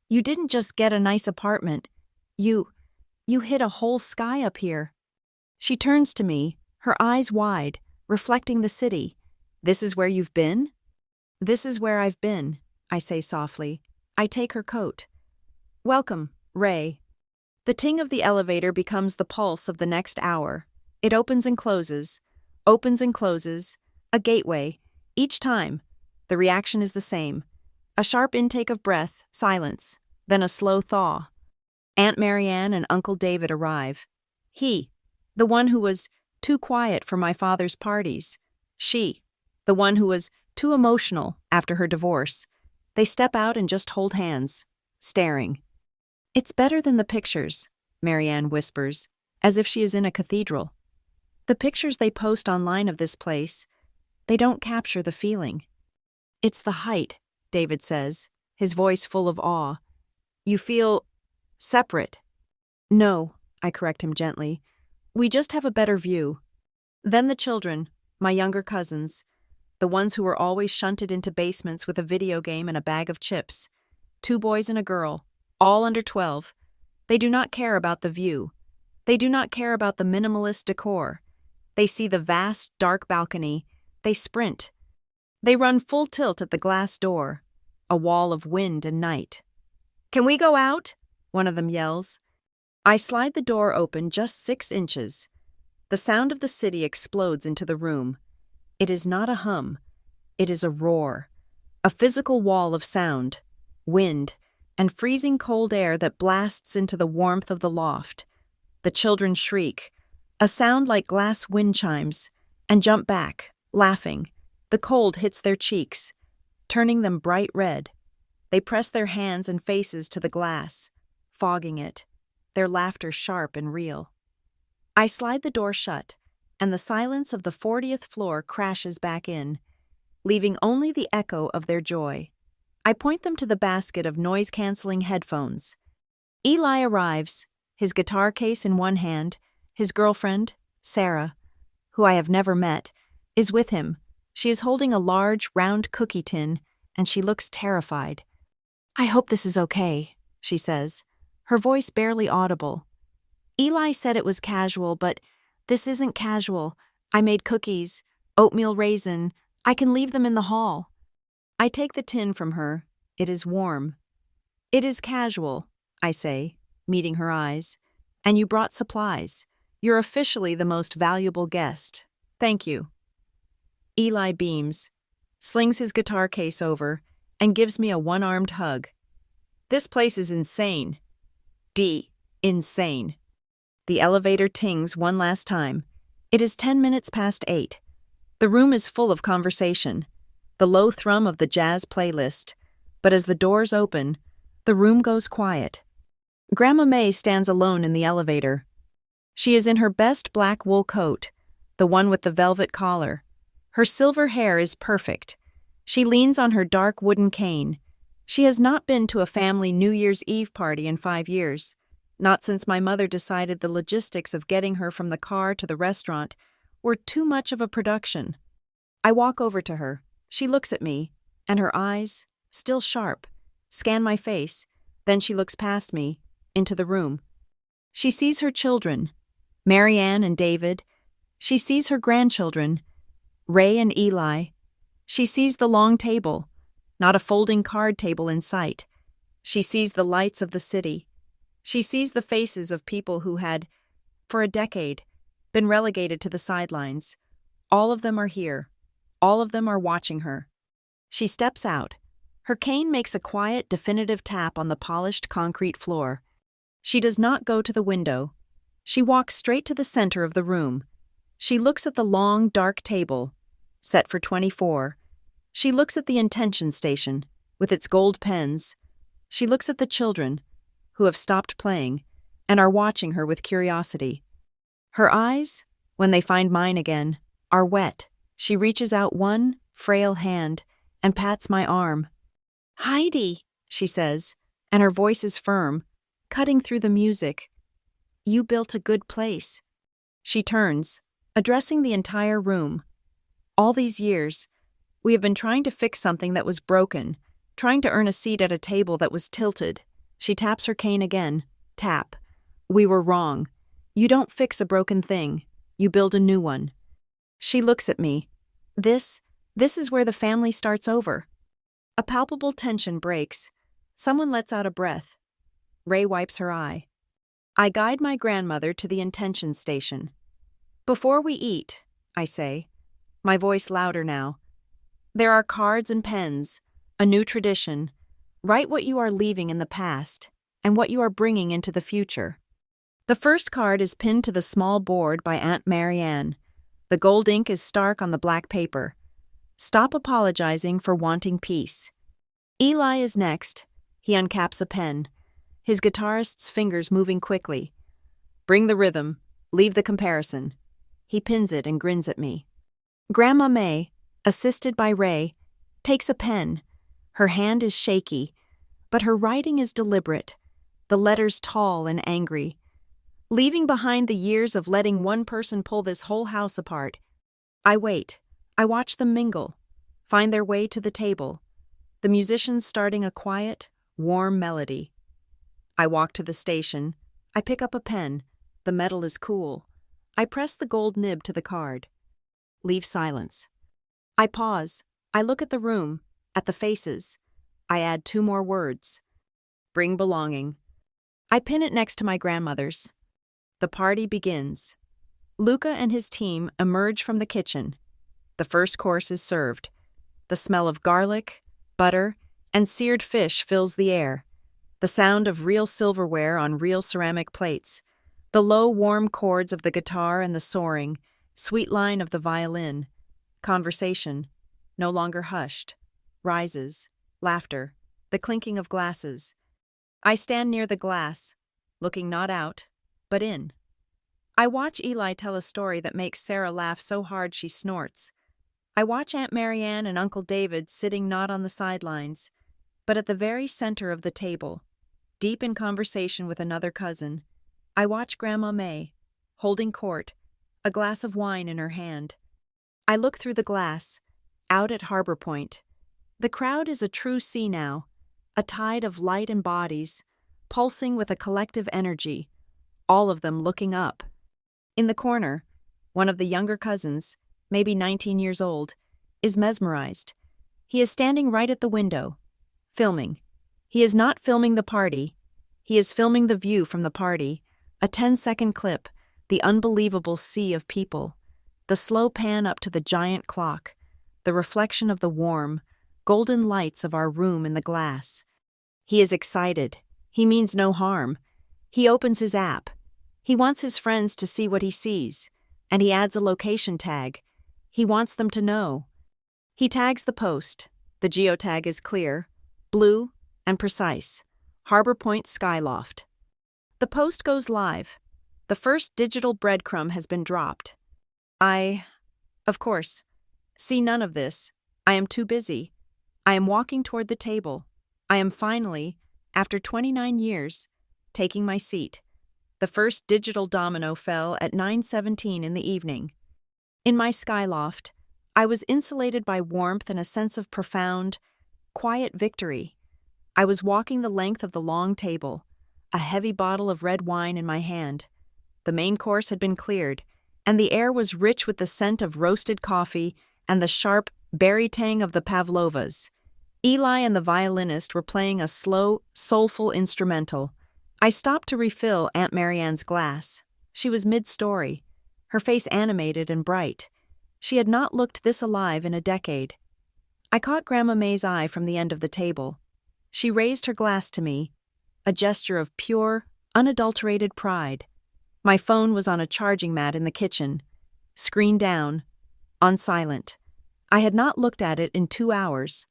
you didn't just get a nice apartment. You hit a whole sky up here." She turns to me, her eyes wide, reflecting the city. "This is where you've been?" "This is where I've been," I say softly. I take her coat. "Welcome, Ray." The ting of the elevator becomes the pulse of the next hour. It opens and closes, a gateway. Each time, the reaction is the same. A sharp intake of breath, silence, then a slow thaw. Aunt Marianne and Uncle David arrive. He, the one who was too quiet for my father's parties. She, the one who was too emotional after her divorce. They step out and just hold hands, staring. "It's better than the pictures," Marianne whispers, as if she is in a cathedral. "The pictures they post online of this place, they don't capture the feeling." "It's the height," David says, his voice full of awe. "You feel separate." "No," I correct him gently. "We just have a better view." Then the children, my younger cousins, the ones who were always shunted into basements with a video game and a bag of chips. 2 boys and a girl, all under 12. They do not care about the view. They do not care about the minimalist decor. They see the vast, dark balcony. They sprint. They run full tilt at the glass door, a wall of wind and night. "Can we go out?" one of them yells. I slide the door open just 6 inches. The sound of the city explodes into the room. It is not a hum. It is a roar. A physical wall of sound, wind, and freezing cold air that blasts into the warmth of the loft. The children shriek, a sound like glass wind chimes, and jump back, laughing. The cold hits their cheeks, turning them bright red. They press their hands and faces to the glass, fogging it, their laughter sharp and real. I slide the door shut, and the silence of the 40th floor crashes back in, leaving only the echo of their joy. I point them to the basket of noise-canceling headphones. Eli arrives, his guitar case in one hand. His girlfriend, Sarah, who I have never met, is with him. She is holding a large, round cookie tin, and she looks terrified. "I hope this is okay," she says, her voice barely audible. "Eli said it was casual, but this isn't casual. I made cookies, oatmeal raisin. I can leave them in the hall." I take the tin from her. It is warm. "It is casual," I say, meeting her eyes. "And you brought supplies. You're officially the most valuable guest. Thank you." Eli beams, slings his guitar case over, and gives me a one-armed hug. "This place is insane. Insane." The elevator tings one last time. It is 10 minutes past 8. The room is full of conversation, the low thrum of the jazz playlist, but as the doors open, the room goes quiet. Grandma May stands alone in the elevator. She is in her best black wool coat, the one with the velvet collar. Her silver hair is perfect. She leans on her dark wooden cane. She has not been to a family New Year's Eve party in 5 years, not since my mother decided the logistics of getting her from the car to the restaurant were too much of a production. I walk over to her. She looks at me, and her eyes, still sharp, scan my face. Then she looks past me, into the room. She sees her children, Marianne and David. She sees her grandchildren, Ray and Eli. She sees the long table, not a folding card table in sight. She sees the lights of the city. She sees the faces of people who had, for a decade, been relegated to the sidelines. All of them are here. All of them are watching her. She steps out. Her cane makes a quiet, definitive tap on the polished concrete floor. She does not go to the window. She walks straight to the center of the room. She looks at the long, dark table, set for 24. She looks at the intention station, with its gold pens. She looks at the children, who have stopped playing, and are watching her with curiosity. Her eyes, when they find mine again, are wet. She reaches out one frail hand and pats my arm. "Heidi," she says, and her voice is firm, cutting through the music. "You built a good place." She turns, addressing the entire room. "All these years, we have been trying to fix something that was broken, trying to earn a seat at a table that was tilted." She taps her cane again. Tap. "We were wrong. You don't fix a broken thing. You build a new one." She looks at me. This is where the family starts over. A palpable tension breaks. Someone lets out a breath. Ray wipes her eye. I guide my grandmother to the intention station. "Before we eat," I say, my voice louder now, "there are cards and pens, a new tradition. Write what you are leaving in the past and what you are bringing into the future." The first card is pinned to the small board by Aunt Marianne. The gold ink is stark on the black paper. "Stop apologizing for wanting peace." Eli is next. He uncaps a pen, his guitarist's fingers moving quickly. "Bring the rhythm, leave the comparison." He pins it and grins at me. Grandma May, assisted by Ray, takes a pen. Her hand is shaky, but her writing is deliberate, the letters tall and angry. Leaving behind the years of letting one person pull this whole house apart. I wait. I watch them mingle, find their way to the table, the musicians starting a quiet, warm melody. I walk to the station. I pick up a pen. The metal is cool. I press the gold nib to the card. Leave silence. I pause. I look at the room, at the faces. I add 2 more words. Bring belonging. I pin it next to my grandmother's. The party begins. Luca and his team emerge from the kitchen. The first course is served. The smell of garlic, butter, and seared fish fills the air. The sound of real silverware on real ceramic plates. The low, warm chords of the guitar and the soaring, sweet line of the violin. Conversation, no longer hushed, rises, laughter, the clinking of glasses. I stand near the glass, looking not out, but in. I watch Eli tell a story that makes Sarah laugh so hard she snorts. I watch Aunt Marianne and Uncle David sitting not on the sidelines, but at the very center of the table, deep in conversation with another cousin. I watch Grandma May, holding court, a glass of wine in her hand. I look through the glass, out at Harbor Point. The crowd is a true sea now, a tide of light and bodies, pulsing with a collective energy, all of them looking up. In the corner, one of the younger cousins, maybe 19 years old, is mesmerized. He is standing right at the window, filming. He is not filming the party. He is filming the view from the party, a 10-second clip, the unbelievable sea of people, the slow pan up to the giant clock, the reflection of the warm, golden lights of our room in the glass. He is excited. He means no harm. He opens his app. He wants his friends to see what he sees, and he adds a location tag. He wants them to know. He tags the post. The geotag is clear, blue, and precise. Harbor Point Skyloft. The post goes live. The first digital breadcrumb has been dropped. Of course, see none of this. I am too busy. I am walking toward the table. I am finally, after 29 years, taking my seat. The first digital domino fell at 9:17 in the evening. In my skyloft, I was insulated by warmth and a sense of profound, quiet victory. I was walking the length of the long table, a heavy bottle of red wine in my hand. The main course had been cleared, and the air was rich with the scent of roasted coffee and the sharp berry tang of the pavlovas. Eli and the violinist were playing a slow, soulful instrumental. I stopped to refill Aunt Marianne's glass. She was mid-story, her face animated and bright. She had not looked this alive in a decade. I caught Grandma May's eye from the end of the table. She raised her glass to me, a gesture of pure, unadulterated pride. My phone was on a charging mat in the kitchen, screen down, on silent. I had not looked at it in 2 hours.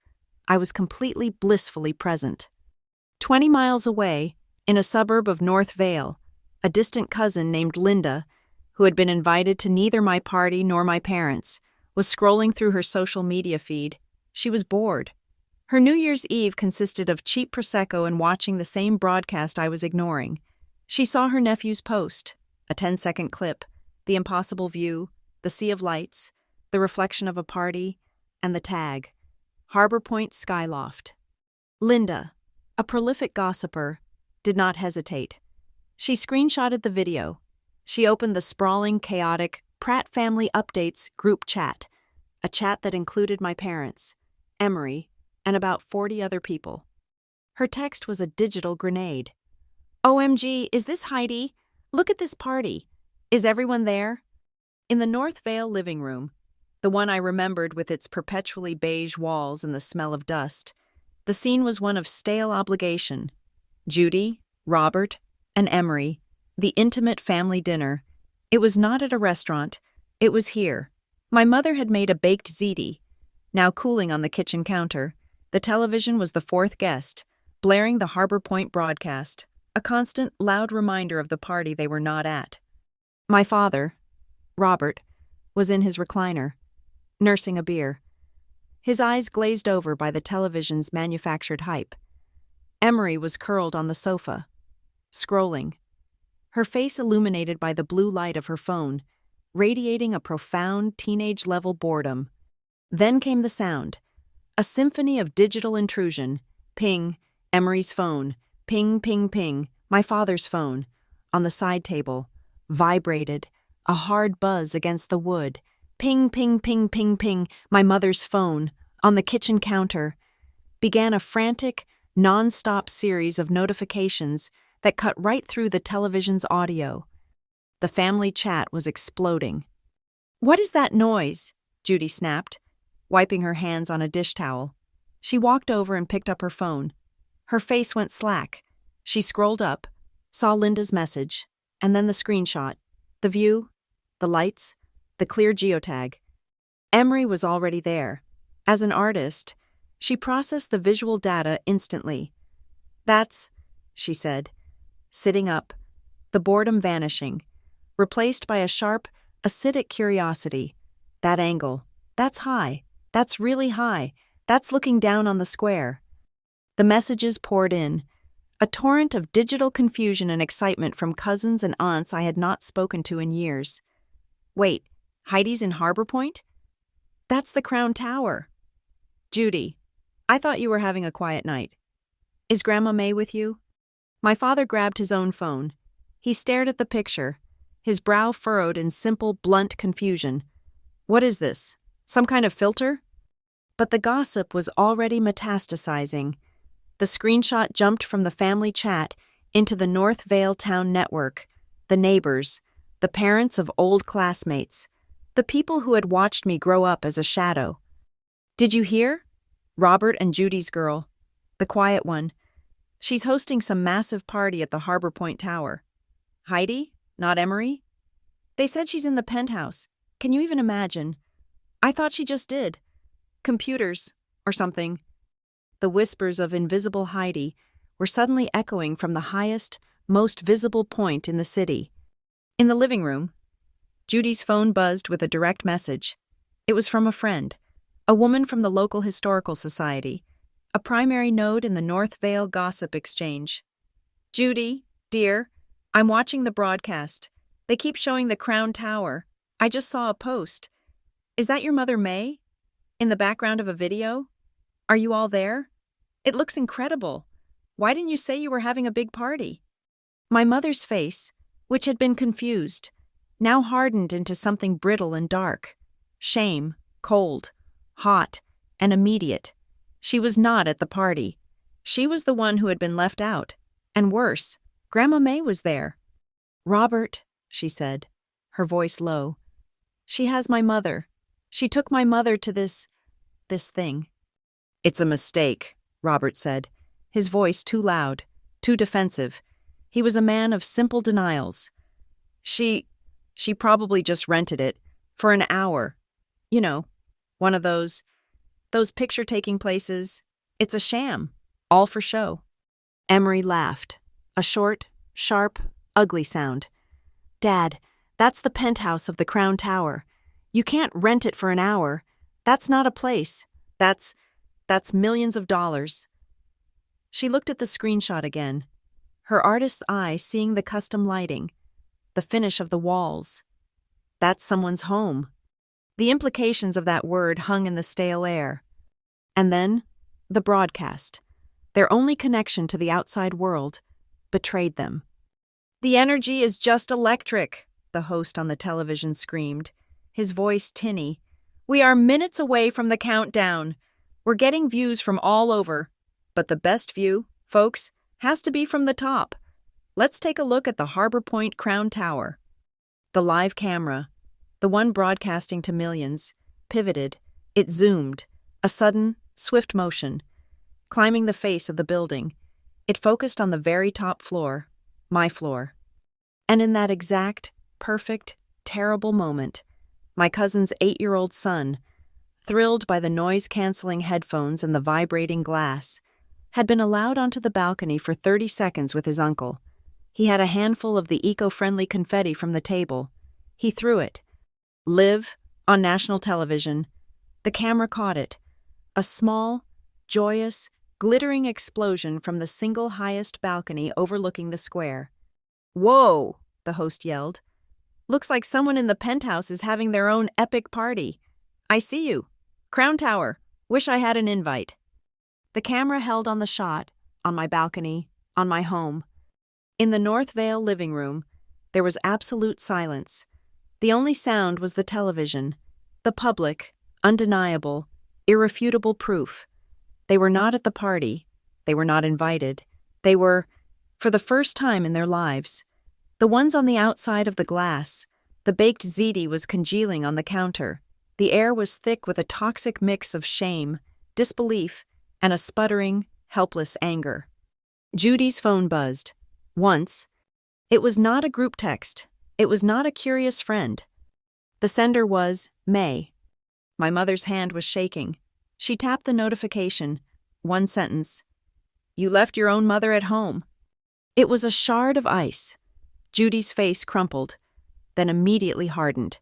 I was completely blissfully present. 20 miles away, in a suburb of North Vale, a distant cousin named Linda, who had been invited to neither my party nor my parents, was scrolling through her social media feed. She was bored. Her New Year's Eve consisted of cheap Prosecco and watching the same broadcast I was ignoring. She saw her nephew's post, a 10-second clip, the impossible view, the sea of lights, the reflection of a party, and the tag, Harbor Point Skyloft. Linda, a prolific gossiper, did not hesitate. She screenshotted the video. She opened the sprawling, chaotic Pratt Family Updates group chat, a chat that included my parents, Emery, and about 40 other people. Her text was a digital grenade. OMG, is this Heidi? Look at this party. Is everyone there? In the North Vale living room, the one I remembered with its perpetually beige walls and the smell of dust, the scene was one of stale obligation. Judy, Robert, and Emery, the intimate family dinner. It was not at a restaurant. It was here. My mother had made a baked ziti, now cooling on the kitchen counter. The television was the fourth guest, blaring the Harbor Point broadcast, a constant, loud reminder of the party they were not at. My father, Robert, was in his recliner, nursing a beer, his eyes glazed over by the television's manufactured hype. Emery was curled on the sofa, scrolling, her face illuminated by the blue light of her phone, radiating a profound teenage-level boredom. Then came the sound, a symphony of digital intrusion. Ping, Emery's phone. Ping, ping, ping, my father's phone. On the side table, vibrated, a hard buzz against the wood. Ping, ping, ping, ping, ping, my mother's phone. On the kitchen counter, began a frantic, non-stop series of notifications that cut right through the television's audio. The family chat was exploding. "What is that noise?" Judy snapped, wiping her hands on a dish towel. She walked over and picked up her phone. Her face went slack. She scrolled up, saw Linda's message, and then the screenshot, the view, the lights, the clear geotag. Emery was already there. As an artist, she processed the visual data instantly. "That's," she said, sitting up, the boredom vanishing. replaced by a sharp, acidic curiosity. That angle. That's high. That's really high. That's looking down on the square. The messages poured in, a torrent of digital confusion and excitement from cousins and aunts I had not spoken to in years. Wait, Heidi's in Harbor Point? That's the Crown Tower. Judy, I thought you were having a quiet night. Is Grandma May with you? My father grabbed his own phone. He stared at the picture, his brow furrowed in simple, blunt confusion. What is this? Some kind of filter? But the gossip was already metastasizing. The screenshot jumped from the family chat into the North Vale Town Network, the neighbors, the parents of old classmates, the people who had watched me grow up as a shadow. Did you hear? Robert and Judy's girl, the quiet one. She's hosting some massive party at the Harbor Point Tower. Heidi? Not Emery? They said she's in the penthouse. Can you even imagine? I thought she just did. Computers, or something. The whispers of invisible Heidi were suddenly echoing from the highest, most visible point in the city. In the living room, Judy's phone buzzed with a direct message. It was from a friend, a woman from the local historical society, a primary node in the North Vale Gossip Exchange. Judy, dear, I'm watching the broadcast. They keep showing the Crown Tower. I just saw a post. Is that your mother May? In the background of a video? Are you all there? It looks incredible. Why didn't you say you were having a big party? My mother's face, which had been confused, now hardened into something brittle and dark. Shame, cold, hot, and immediate. She was not at the party. She was the one who had been left out. And worse, Grandma May was there. Robert, she said, her voice low. She has my mother. She took my mother to this thing. It's a mistake, Robert said, his voice too loud, too defensive. He was a man of simple denials. She probably just rented it for an hour. You know, one of those picture-taking places. It's a sham, all for show. Emery laughed, a short, sharp, ugly sound. Dad, that's the penthouse of the Crown Tower. You can't rent it for an hour. That's not a place. That's millions of dollars. She looked at the screenshot again, her artist's eye seeing the custom lighting, the finish of the walls. That's someone's home. The implications of that word hung in the stale air. And then, the broadcast, their only connection to the outside world, betrayed them. The energy is just electric, the host on the television screamed, his voice tinny. We are minutes away from the countdown. We're getting views from all over. But the best view, folks, has to be from the top. Let's take a look at the Harbor Point Crown Tower. The live camera, the one broadcasting to millions, pivoted. It zoomed, a sudden, swift motion. Climbing the face of the building, it focused on the very top floor, my floor. And in that exact, perfect, terrible moment, my cousin's 8-year-old son, thrilled by the noise-canceling headphones and the vibrating glass, had been allowed onto the balcony for 30 seconds with his uncle. He had a handful of the eco-friendly confetti from the table. He threw it. Live, on national television. The camera caught it. A small, joyous, glittering explosion from the single highest balcony overlooking the square. Whoa, the host yelled. Looks like someone in the penthouse is having their own epic party. I see you. Crown Tower. Wish I had an invite. The camera held on the shot, on my balcony, on my home. In the North Vale living room, there was absolute silence. The only sound was the television, the public, undeniable, irrefutable proof. They were not at the party. They were not invited. They were, for the first time in their lives, the ones on the outside of the glass. The baked ziti was congealing on the counter. The air was thick with a toxic mix of shame, disbelief, and a sputtering, helpless anger. Judy's phone buzzed. Once. It was not a group text. It was not a curious friend. The sender was May. My mother's hand was shaking. She tapped the notification. One sentence. You left your own mother at home. It was a shard of ice. Judy's face crumpled. then immediately hardened.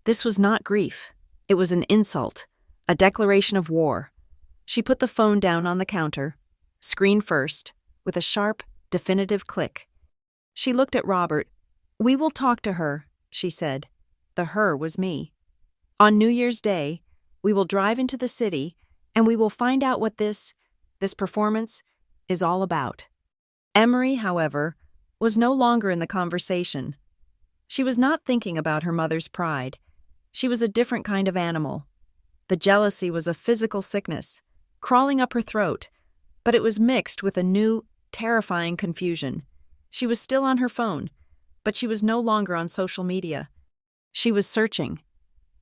This was not grief. It was an insult, a declaration of war. She put the phone down on the counter, screen first, with a sharp, definitive click. She looked at Robert. "We will talk to her," she said. The her was me. "On New Year's Day, we will drive into the city, and we will find out what this performance is all about." Emery, however, was no longer in the conversation. She was not thinking about her mother's pride. She was a different kind of animal. The jealousy was a physical sickness, crawling up her throat, but it was mixed with a new, terrifying confusion. She was still on her phone, but she was no longer on social media. She was searching.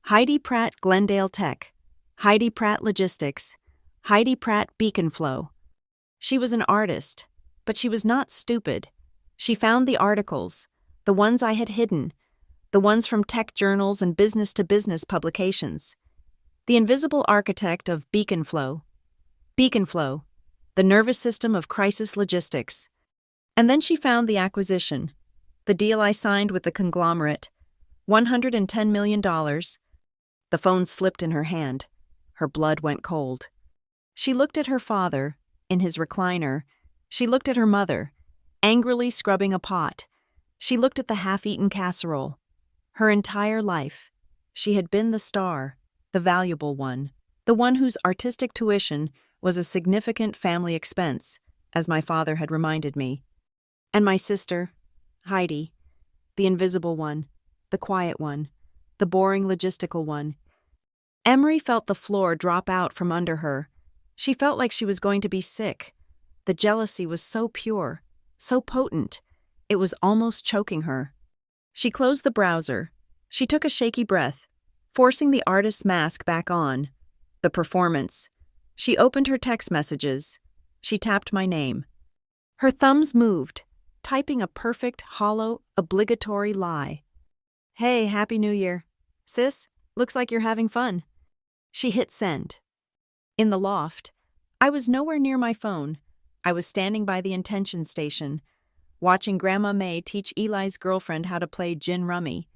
Heidi Pratt Glendale Tech, Heidi Pratt Logistics, Heidi Pratt Beacon Flow. She was an artist, but she was not stupid. She found the articles, the ones I had hidden, the ones from tech journals and business-to-business publications. The invisible architect of Beacon Flow. Beacon Flow, the nervous system of crisis logistics. And then she found the acquisition, the deal I signed with the conglomerate, $110 million. The phone slipped in her hand. Her blood went cold. She looked at her father, in his recliner. She looked at her mother, angrily scrubbing a pot. She looked at the half-eaten casserole. Her entire life, she had been the star, the valuable one, the one whose artistic tuition was a significant family expense, as my father had reminded me. And my sister, Heidi, the invisible one, the quiet one, the boring logistical one. Emery felt the floor drop out from under her. She felt like she was going to be sick. The jealousy was so pure, so potent, it was almost choking her. She closed the browser. She took a shaky breath, forcing the artist's mask back on. The performance. She opened her text messages. She tapped my name. Her thumbs moved, typing a perfect, hollow, obligatory lie. "Hey, Happy New Year. Sis, looks like you're having fun." She hit send. In the loft, I was nowhere near my phone. I was standing by the intention station, watching Grandma May teach Eli's girlfriend how to play gin rummy.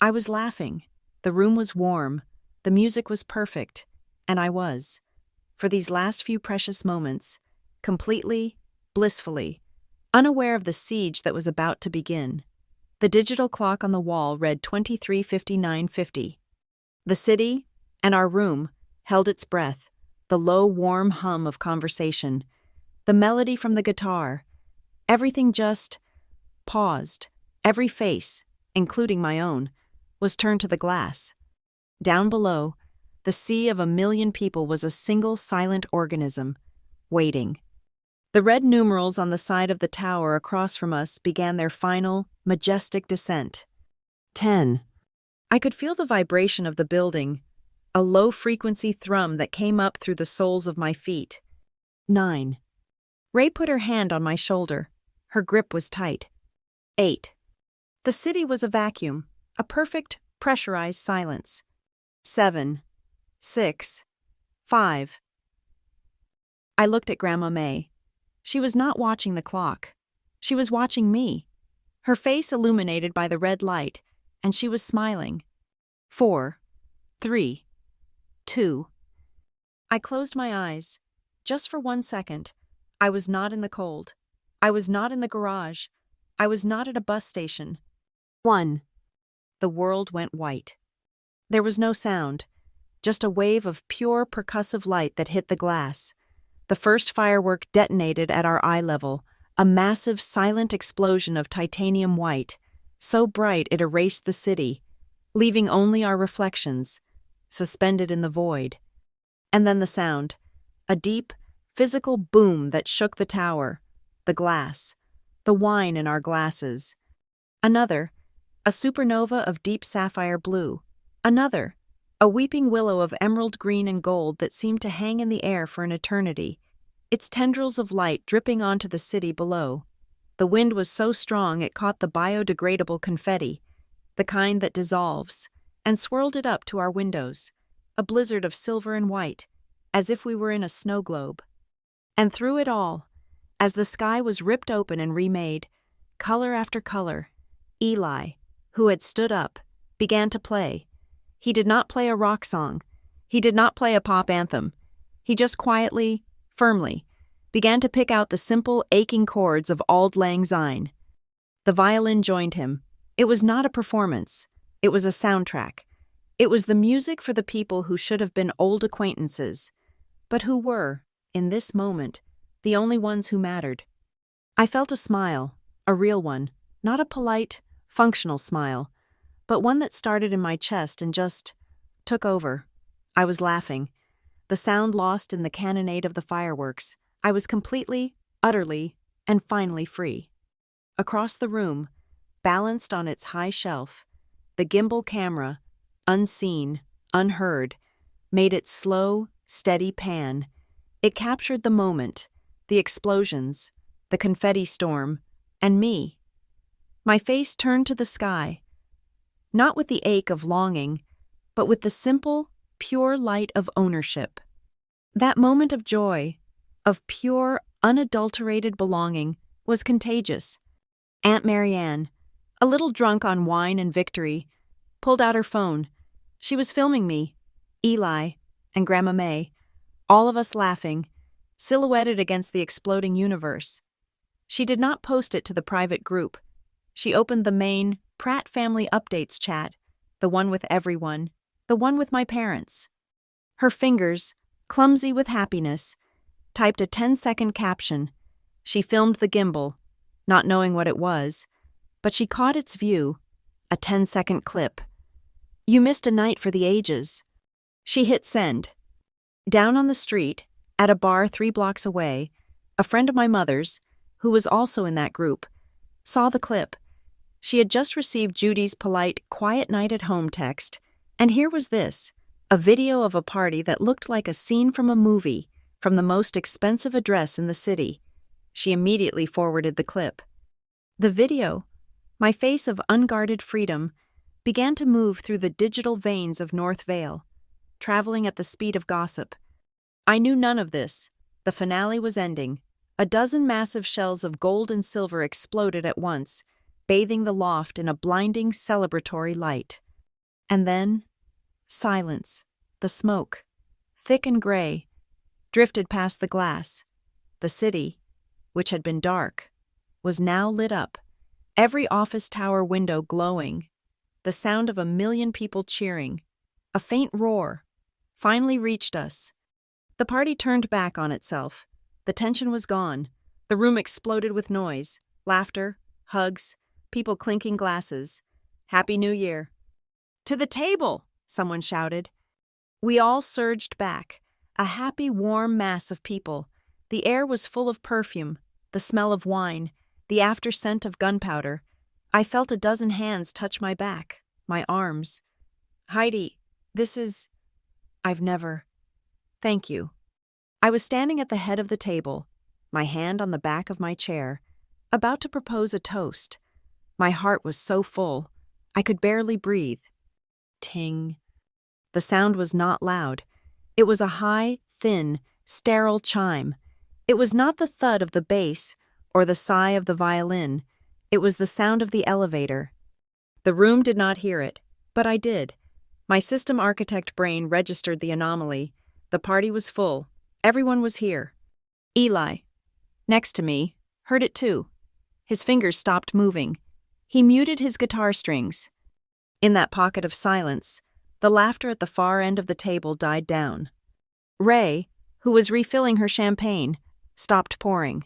I was laughing. The room was warm. The music was perfect. And I was, for these last few precious moments, completely, blissfully, unaware of the siege that was about to begin. The digital clock on the wall read 23:59:50. The city, and our room, held its breath, the low, warm hum of conversation, the melody from the guitar. Everything just paused. Every face, including my own, was turned to the glass. Down below, the sea of 1,000,000 people was a single silent organism, waiting. The red numerals on the side of the tower across from us began their final, majestic descent. 10. I could feel the vibration of the building, a low-frequency thrum that came up through the soles of my feet. 9. Ray put her hand on my shoulder. Her grip was tight. 8. The city was a vacuum, a perfect, pressurized silence. 7. 6. 5. I looked at Grandma May. She was not watching the clock. She was watching me. Her face illuminated by the red light, and she was smiling. 4. 3. 2. I closed my eyes. Just for 1 second. I was not in the cold. I was not in the garage. I was not at a bus station. 1. The world went white. There was no sound, just a wave of pure percussive light that hit the glass. The first firework detonated at our eye level, a massive silent explosion of titanium white, so bright it erased the city, leaving only our reflections, suspended in the void. And then the sound, a deep, physical boom that shook the tower, the glass, the wine in our glasses. Another, a supernova of deep sapphire blue. Another, a weeping willow of emerald green and gold that seemed to hang in the air for an eternity, its tendrils of light dripping onto the city below. The wind was so strong it caught the biodegradable confetti, the kind that dissolves, and swirled it up to our windows, a blizzard of silver and white, as if we were in a snow globe. And through it all, as the sky was ripped open and remade, color after color, Eli, who had stood up, began to play. He did not play a rock song. He did not play a pop anthem. He just quietly, firmly, began to pick out the simple, aching chords of Auld Lang Syne. The violin joined him. It was not a performance. It was a soundtrack. It was the music for the people who should have been old acquaintances, but who were, in this moment, the only ones who mattered. I felt a smile, a real one, not a polite, functional smile, but one that started in my chest and just took over. I was laughing. The sound lost in the cannonade of the fireworks. I was completely, utterly, and finally free. Across the room, balanced on its high shelf, the gimbal camera, unseen, unheard, made its slow, steady pan. It captured the moment, the explosions, the confetti storm, and me. My face turned to the sky, not with the ache of longing, but with the simple, pure light of ownership. That moment of joy, of pure, unadulterated belonging, was contagious. Aunt Marianne, a little drunk on wine and victory, pulled out her phone. She was filming me, Eli, and Grandma May, all of us laughing, silhouetted against the exploding universe. She did not post it to the private group. She opened the main Pratt Family Updates chat, the one with everyone, the one with my parents. Her fingers, clumsy with happiness, typed a 10-second caption. She filmed the gimbal, not knowing what it was, but she caught its view, a 10-second clip. You missed a night for the ages. She hit send. Down on the street, at a bar 3 blocks away, a friend of my mother's, who was also in that group, saw the clip. She had just received Judy's polite, quiet night at home text, and here was this, a video of a party that looked like a scene from a movie, from the most expensive address in the city. She immediately forwarded the clip. The video, my face of unguarded freedom, began to move through the digital veins of North Vale, traveling at the speed of gossip. I knew none of this. The finale was ending. A dozen massive shells of gold and silver exploded at once, bathing the loft in a blinding celebratory light. And then, silence, the smoke, thick and gray, drifted past the glass. The city, which had been dark, was now lit up, every office tower window glowing, the sound of 1,000,000 people cheering. A faint roar finally reached us. The party turned back on itself. The tension was gone. The room exploded with noise, laughter, hugs, people clinking glasses. Happy New Year. To the table, someone shouted. We all surged back, a happy, warm mass of people. The air was full of perfume, the smell of wine, the after scent of gunpowder. I felt a dozen hands touch my back, my arms. Heidi, this is... I've never... Thank you. I was standing at the head of the table, my hand on the back of my chair, about to propose a toast. My heart was so full, I could barely breathe. Ting. The sound was not loud. It was a high, thin, sterile chime. It was not the thud of the bass or the sigh of the violin. It was the sound of the elevator. The room did not hear it, but I did. My system architect brain registered the anomaly. The party was full. Everyone was here. Eli, next to me, heard it too. His fingers stopped moving. He muted his guitar strings. In that pocket of silence, the laughter at the far end of the table died down. Ray, who was refilling her champagne, stopped pouring.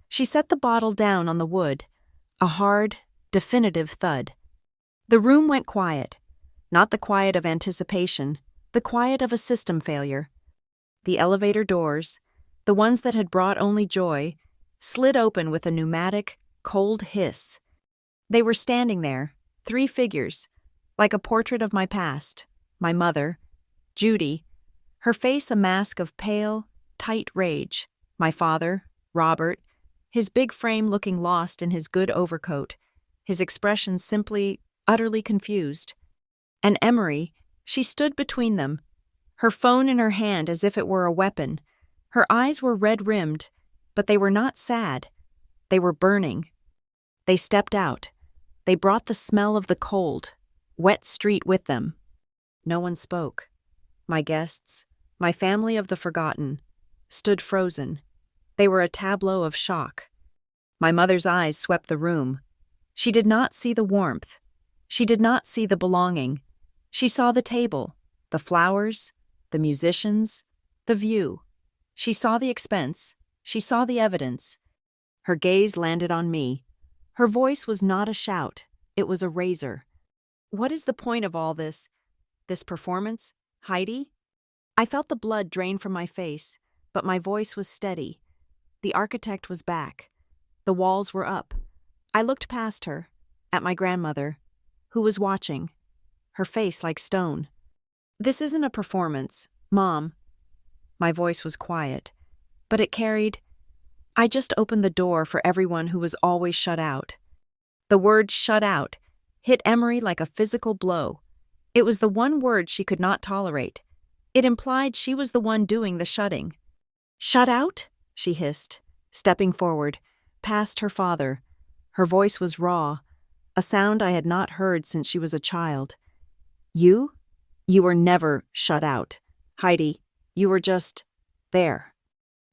She set the bottle down on the wood, a hard, definitive thud. The room went quiet, not the quiet of anticipation, the quiet of a system failure. The elevator doors, the ones that had brought only joy, slid open with a pneumatic, cold hiss. They were standing there, 3 figures, like a portrait of my past, my mother, Judy, her face a mask of pale, tight rage, my father, Robert, his big frame looking lost in his good overcoat, his expression simply, utterly confused. And Emery, she stood between them, her phone in her hand as if it were a weapon. Her eyes were red-rimmed, but they were not sad. They were burning. They stepped out. They brought the smell of the cold, wet street with them. No one spoke. My guests, my family of the forgotten, stood frozen. They were a tableau of shock. My mother's eyes swept the room. She did not see the warmth. She did not see the belonging. She saw the table, the flowers, the musicians, the view. She saw the expense. She saw the evidence. Her gaze landed on me. Her voice was not a shout. It was a razor. "What is the point of all this? This performance, Heidi?" I felt the blood drain from my face, but my voice was steady. The architect was back. The walls were up. I looked past her, at my grandmother, who was watching, her face like stone. "This isn't a performance, Mom." My voice was quiet, but it carried. I just opened the door for everyone who was always shut out. The word "shut out" hit Emery like a physical blow. It was the one word she could not tolerate. It implied she was the one doing the shutting. "Shut out?" she hissed, stepping forward, past her father. Her voice was raw, a sound I had not heard since she was a child. "You? You were never shut out. Heidi, you were just there."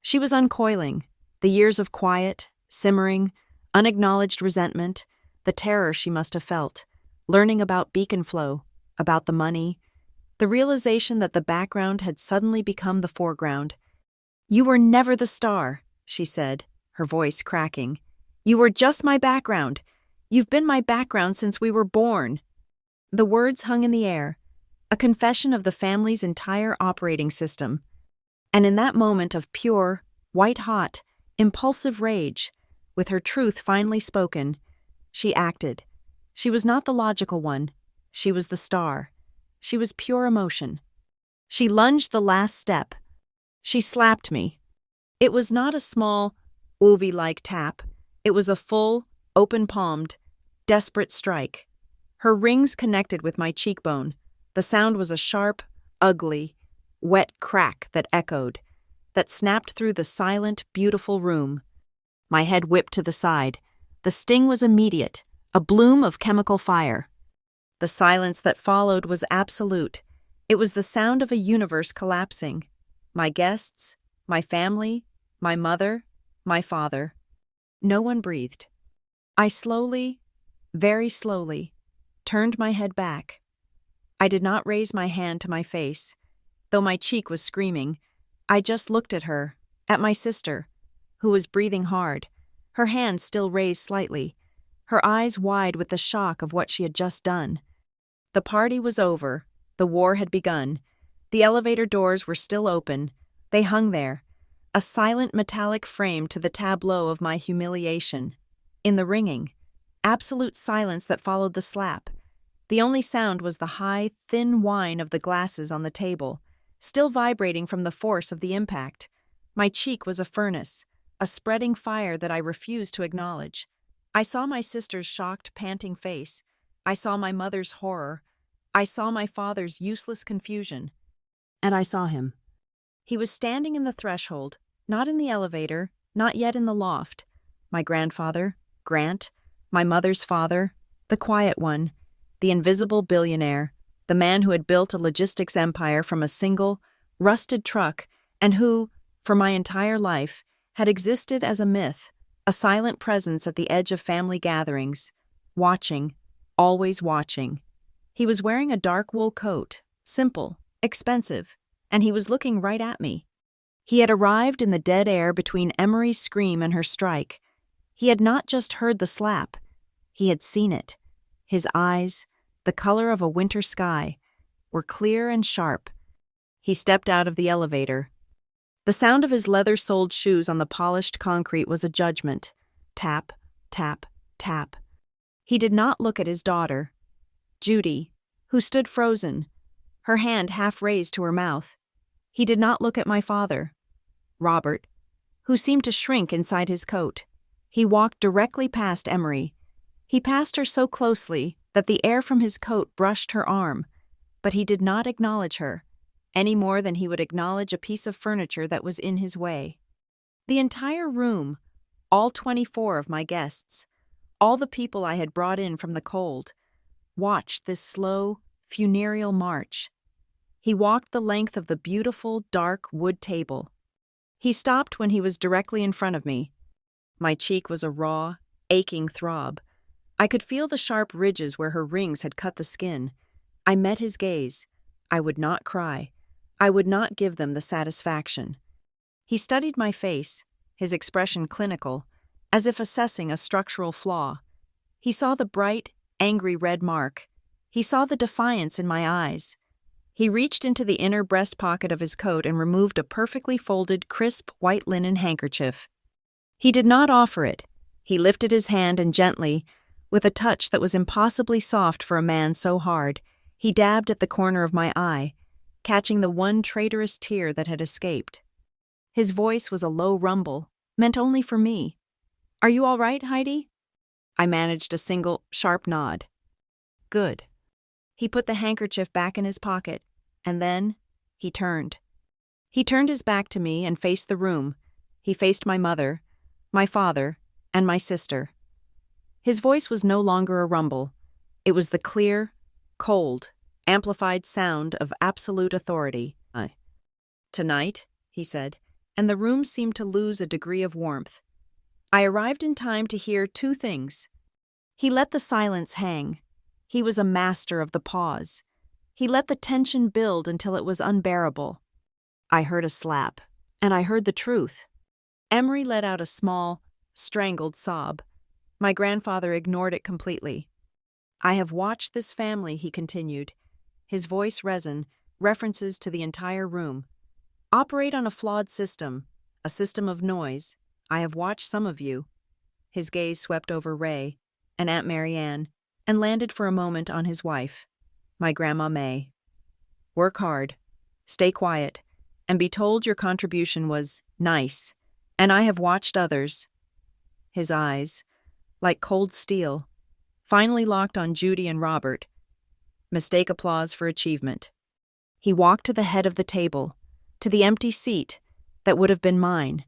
She was uncoiling. The years of quiet, simmering, unacknowledged resentment, the terror she must have felt, learning about beacon flow, about the money, the realization that the background had suddenly become the foreground. "You were never the star," she said, her voice cracking. "You were just my background. You've been my background since we were born." The words hung in the air, a confession of the family's entire operating system. And in that moment of pure, white-hot, impulsive rage, with her truth finally spoken, she acted. She was not the logical one. She was the star. She was pure emotion. She lunged the last step. She slapped me. It was not a small, Ulvi-like tap. It was a full, open-palmed, desperate strike. Her rings connected with my cheekbone. The sound was a sharp, ugly, wet crack that echoed, that snapped through the silent, beautiful room. My head whipped to the side. The sting was immediate, a bloom of chemical fire. The silence that followed was absolute. It was the sound of a universe collapsing. My guests, my family, my mother, my father. No one breathed. I slowly, very slowly, turned my head back. I did not raise my hand to my face. Though my cheek was screaming, I just looked at her, at my sister, who was breathing hard, her hand still raised slightly, her eyes wide with the shock of what she had just done. The party was over. The war had begun. The elevator doors were still open. They hung there, a silent metallic frame to the tableau of my humiliation. In the ringing, absolute silence that followed the slap. The only sound was the high, thin whine of the glasses on the table, still vibrating from the force of the impact. My cheek was a furnace, a spreading fire that I refused to acknowledge. I saw my sister's shocked, panting face. I saw my mother's horror. I saw my father's useless confusion. And I saw him. He was standing in the threshold, not in the elevator, not yet in the loft. My grandfather, Grant, my mother's father, the quiet one, the invisible billionaire, the man who had built a logistics empire from a single, rusted truck and who, for my entire life, had existed as a myth, a silent presence at the edge of family gatherings, watching, always watching. He was wearing a dark wool coat, simple, expensive, and he was looking right at me. He had arrived in the dead air between Emery's scream and her strike. He had not just heard the slap. He had seen it. His eyes, the color of a winter sky, were clear and sharp. He stepped out of the elevator. The sound of his leather-soled shoes on the polished concrete was a judgment. Tap, tap, tap. He did not look at his daughter, Judy, who stood frozen, her hand half raised to her mouth. He did not look at my father, Robert, who seemed to shrink inside his coat. He walked directly past Emery. He passed her so closely that the air from his coat brushed her arm, but he did not acknowledge her, any more than he would acknowledge a piece of furniture that was in his way. The entire room, all 24 of my guests, All the people I had brought in from the cold watched this slow, funereal march. He walked the length of the beautiful, dark wood table. He stopped when he was directly in front of me. My cheek was a raw, aching throb. I could feel the sharp ridges where her rings had cut the skin. I met his gaze. I would not cry. I would not give them the satisfaction. He studied my face, his expression clinical, as if assessing a structural flaw. He saw the bright, angry red mark. He saw the defiance in my eyes. He reached into the inner breast pocket of his coat and removed a perfectly folded, crisp, white linen handkerchief. He did not offer it. He lifted his hand and gently, with a touch that was impossibly soft for a man so hard, he dabbed at the corner of my eye, catching the one traitorous tear that had escaped. His voice was a low rumble, meant only for me. "Are you all right, Heidi?" I managed a single, sharp nod. "Good." He put the handkerchief back in his pocket, and then he turned. He turned his back to me and faced the room. He faced my mother, my father, and my sister. His voice was no longer a rumble. It was the clear, cold, amplified sound of absolute authority. "Tonight," he said, and the room seemed to lose a degree of warmth. I arrived in time to hear two things. He let the silence hang. He was a master of the pause. He let the tension build until it was unbearable. I heard a slap, and I heard the truth. Emery let out a small, strangled sob. My grandfather ignored it completely. "I have watched this family," he continued. His voice resin, references to the entire room. "Operate on a flawed system, a system of noise. I have watched some of you." His gaze swept over Ray and Aunt Marianne and landed for a moment on his wife, my Grandma May. "Work hard, stay quiet, and be told your contribution was nice, and I have watched others." His eyes, like cold steel, finally locked on Judy and Robert. Mistake applause for achievement. He walked to the head of the table, to the empty seat that would have been mine.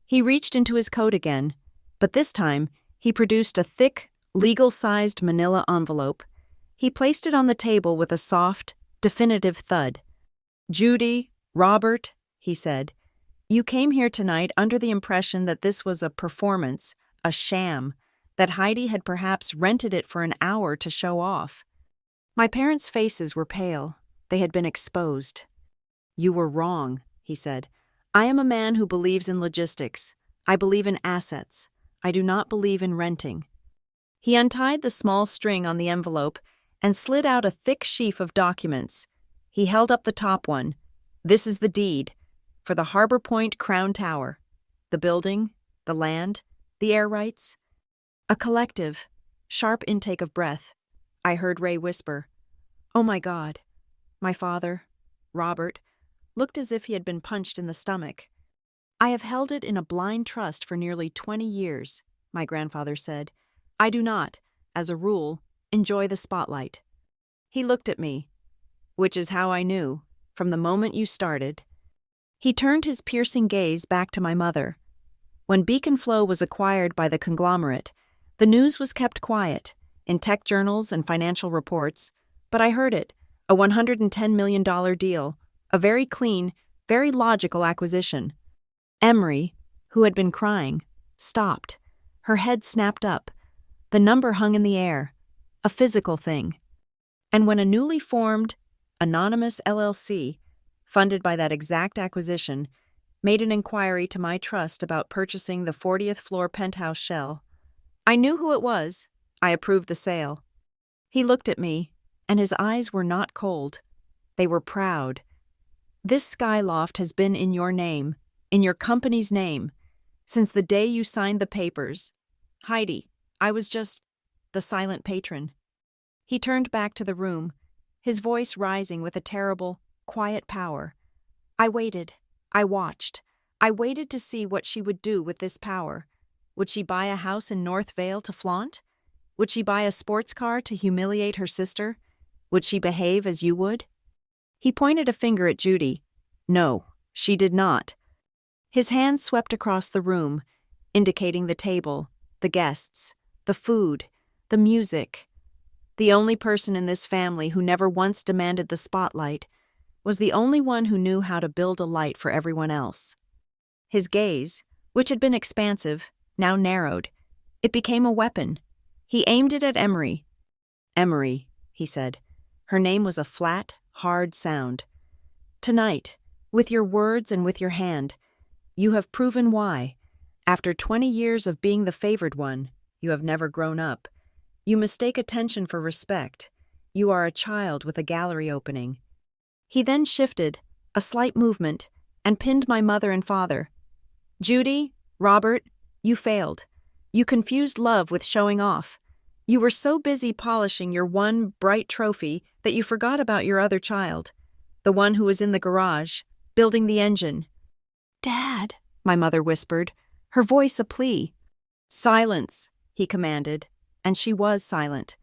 He reached into his coat again, but this time he produced a thick, legal-sized manila envelope. He placed it on the table with a soft, definitive thud. "Judy, Robert," he said, "you came here tonight under the impression that this was a performance, a sham, that Heidi had perhaps rented it for an hour to show off." My parents' faces were pale. They had been exposed. "You were wrong," he said. "I am a man who believes in logistics. I believe in assets. I do not believe in renting." He untied the small string on the envelope and slid out a thick sheaf of documents. He held up the top one. "This is the deed for the Harbor Point Crown Tower. The building, the land, the air rights." A collective, sharp intake of breath. I heard Ray whisper, "Oh my God." My father, Robert, looked as if he had been punched in the stomach. "I have held it in a blind trust for nearly 20 years, my grandfather said. "I do not, as a rule, enjoy the spotlight." He looked at me, "Which is how I knew, from the moment you started." He turned his piercing gaze back to my mother. When Beacon Flow was acquired by the conglomerate, the news was kept quiet, in tech journals and financial reports, but I heard it, a $110 million deal, a very clean, very logical acquisition. Emery, who had been crying, stopped. Her head snapped up. The number hung in the air, a physical thing. And when a newly formed, anonymous LLC, funded by that exact acquisition, made an inquiry to my trust about purchasing the 40th floor penthouse shell, I knew who it was. I approved the sale. He looked at me, and his eyes were not cold. They were proud. "This skyloft has been in your name, in your company's name, since the day you signed the papers. Heidi, I was just the silent patron." He turned back to the room, his voice rising with a terrible, quiet power. I waited. I watched. I waited to see what she would do with this power. Would she buy a house in North Vale to flaunt? Would she buy a sports car to humiliate her sister? Would she behave as you would? He pointed a finger at Judy. No, she did not. His hand swept across the room, indicating the table, the guests. the food, the music. The only person in this family who never once demanded the spotlight was the only one who knew how to build a light for everyone else. His gaze, which had been expansive, now narrowed. It became a weapon. He aimed it at Emery. "Emery," he said. Her name was a flat, hard sound. "Tonight, with your words and with your hand, you have proven why. After 20 years of being the favored one, you have never grown up. You mistake attention for respect. You are a child with a gallery opening." He then shifted, a slight movement, and pinned my mother and father. "Judy, Robert, you failed. You confused love with showing off. You were so busy polishing your one bright trophy that you forgot about your other child, the one who was in the garage, building the engine." "Dad," my mother whispered, her voice a plea. "Silence," he commanded, and she was silent.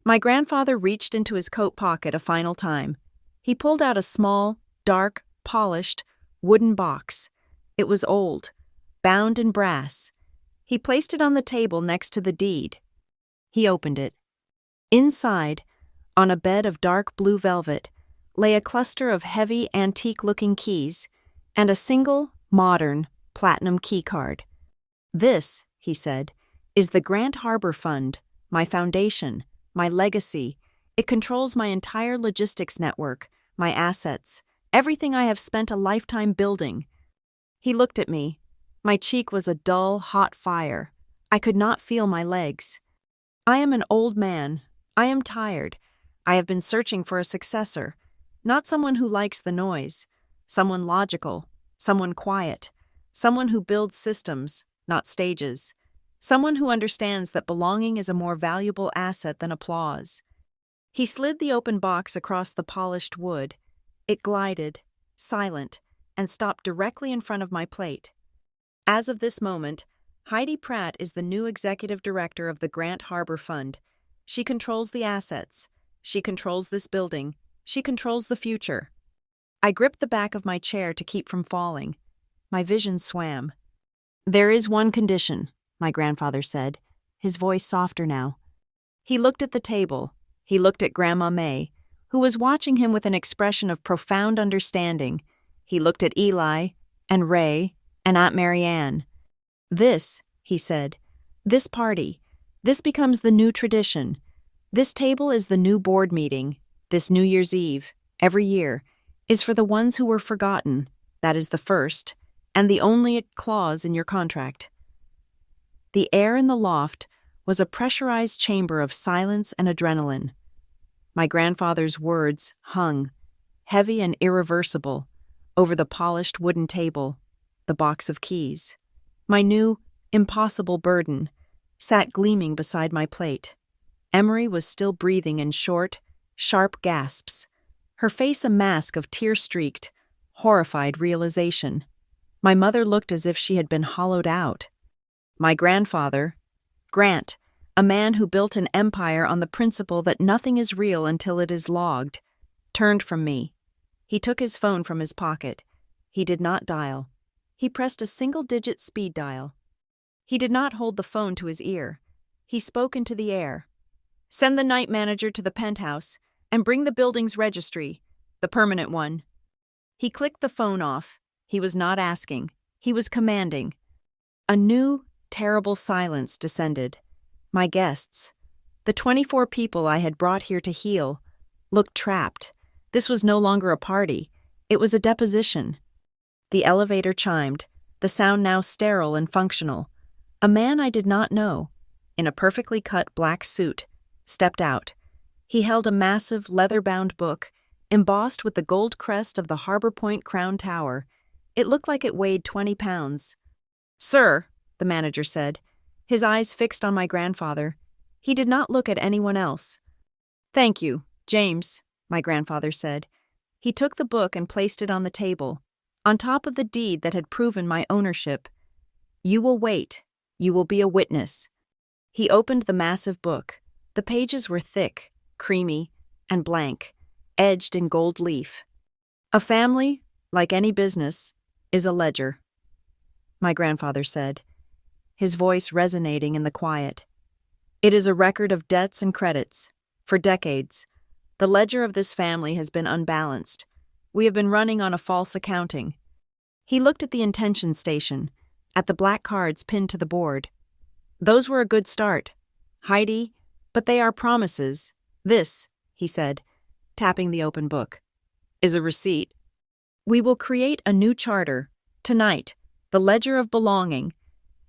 My grandfather reached into his coat pocket a final time. He pulled out a small, dark, polished, wooden box. It was old, bound in brass. He placed it on the table next to the deed. He opened it. Inside, on a bed of dark blue velvet, lay a cluster of heavy, antique-looking keys and a single, modern, platinum keycard. "This," he said, "is the Grant Harbor Fund, my foundation, my legacy. It controls my entire logistics network, my assets, everything I have spent a lifetime building." He looked at me. My cheek was a dull, hot fire. I could not feel my legs. "I am an old man. I am tired. I have been searching for a successor, not someone who likes the noise, someone logical, someone quiet, someone who builds systems, not stages, someone who understands that belonging is a more valuable asset than applause." He slid the open box across the polished wood. It glided, silent, and stopped directly in front of my plate. "As of this moment, Heidi Pratt is the new executive director of the Grant Harbor Fund. She controls the assets. She controls this building. She controls the future." I gripped the back of my chair to keep from falling. My vision swam. "There is one condition," my grandfather said, his voice softer now. He looked at the table. He looked at Grandma May, who was watching him with an expression of profound understanding. He looked at Eli, and Ray, and Aunt Marianne. "This," he said, "this party, this becomes the new tradition. This table is the new board meeting. This New Year's Eve, every year, is for the ones who were forgotten. That is the first, and the only clause in your contract." The air in the loft was a pressurized chamber of silence and adrenaline. My grandfather's words hung, heavy and irreversible, over the polished wooden table, the box of keys. My new, impossible burden sat gleaming beside my plate. Emery was still breathing in short, sharp gasps, her face a mask of tear-streaked, horrified realization. My mother looked as if she had been hollowed out. My grandfather, Grant, a man who built an empire on the principle that nothing is real until it is logged, turned from me. He took his phone from his pocket. He did not dial. He pressed a single-digit speed dial. He did not hold the phone to his ear. He spoke into the air. "Send the night manager to the penthouse and bring the building's registry, the permanent one." He clicked the phone off. He was not asking. He was commanding. A new, terrible silence descended. My guests, the 24 people I had brought here to heal, looked trapped. This was no longer a party. It was a deposition. The elevator chimed, the sound now sterile and functional. A man I did not know, in a perfectly cut black suit, stepped out. He held a massive, leather-bound book, embossed with the gold crest of the Harbor Point Crown Tower. It looked like it weighed 20 pounds. "Sir," the manager said, his eyes fixed on my grandfather. He did not look at anyone else. "Thank you, James," my grandfather said. He took the book and placed it on the table, on top of the deed that had proven my ownership. "You will wait. You will be a witness." He opened the massive book. The pages were thick, creamy, and blank, edged in gold leaf. "A family, like any business, is a ledger," my grandfather said, his voice resonating in the quiet. It is a record of debts and credits. For decades, the ledger of this family has been unbalanced. We have been running on a false accounting. He looked at the intention station, at the black cards pinned to the board. Those were a good start, Heidi, but they are promises. This, he said, tapping the open book, is a receipt. We will create a new charter, tonight, the Ledger of Belonging,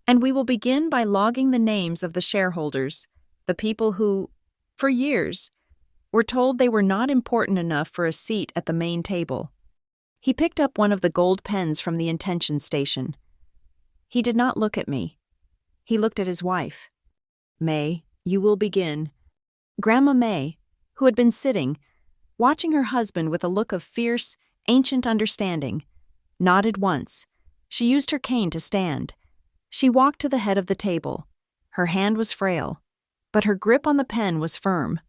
and we will begin by logging the names of the shareholders, the people who, for years, were told they were not important enough for a seat at the main table. He picked up one of the gold pens from the intention station. He did not look at me. He looked at his wife. May, you will begin. Grandma May, who had been sitting, watching her husband with a look of fierce, ancient understanding, nodded once. She used her cane to stand. She walked to the head of the table. Her hand was frail, but her grip on the pen was firm.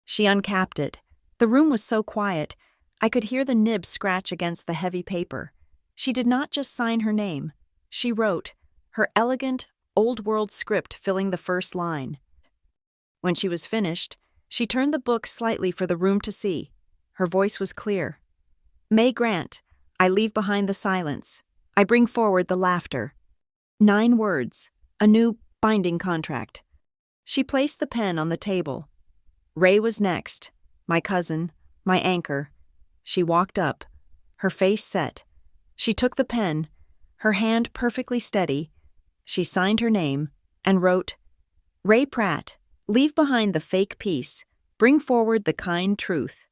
She uncapped it. The room was so quiet, I could hear the nib scratch against the heavy paper. She did not just sign her name. She wrote, her elegant, old-world script filling the first line. When she was finished, she turned the book slightly for the room to see. Her voice was clear. May Grant, I leave behind the silence. I bring forward the laughter. 9 words, a new binding contract. She placed the pen on the table. Ray was next, my cousin, my anchor. She walked up, her face set. She took the pen, her hand perfectly steady. She signed her name and wrote, Ray Pratt, leave behind the fake peace, bring forward the kind truth.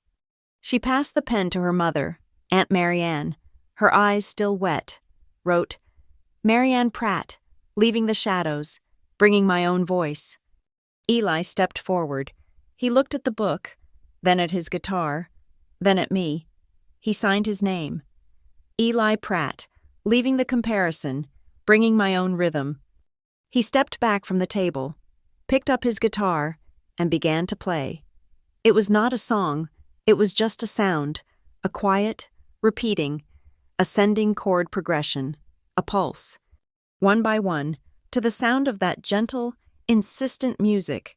She passed the pen to her mother, Aunt Marianne, her eyes still wet, wrote, Marianne Pratt, leaving the shadows, bringing my own voice. Eli stepped forward. He looked at the book, then at his guitar, then at me. He signed his name. Eli Pratt, leaving the comparison, bringing my own rhythm. He stepped back from the table, picked up his guitar, and began to play. It was not a song, it was just a sound, a quiet, repeating, ascending chord progression, a pulse. One by one, to the sound of that gentle, insistent music,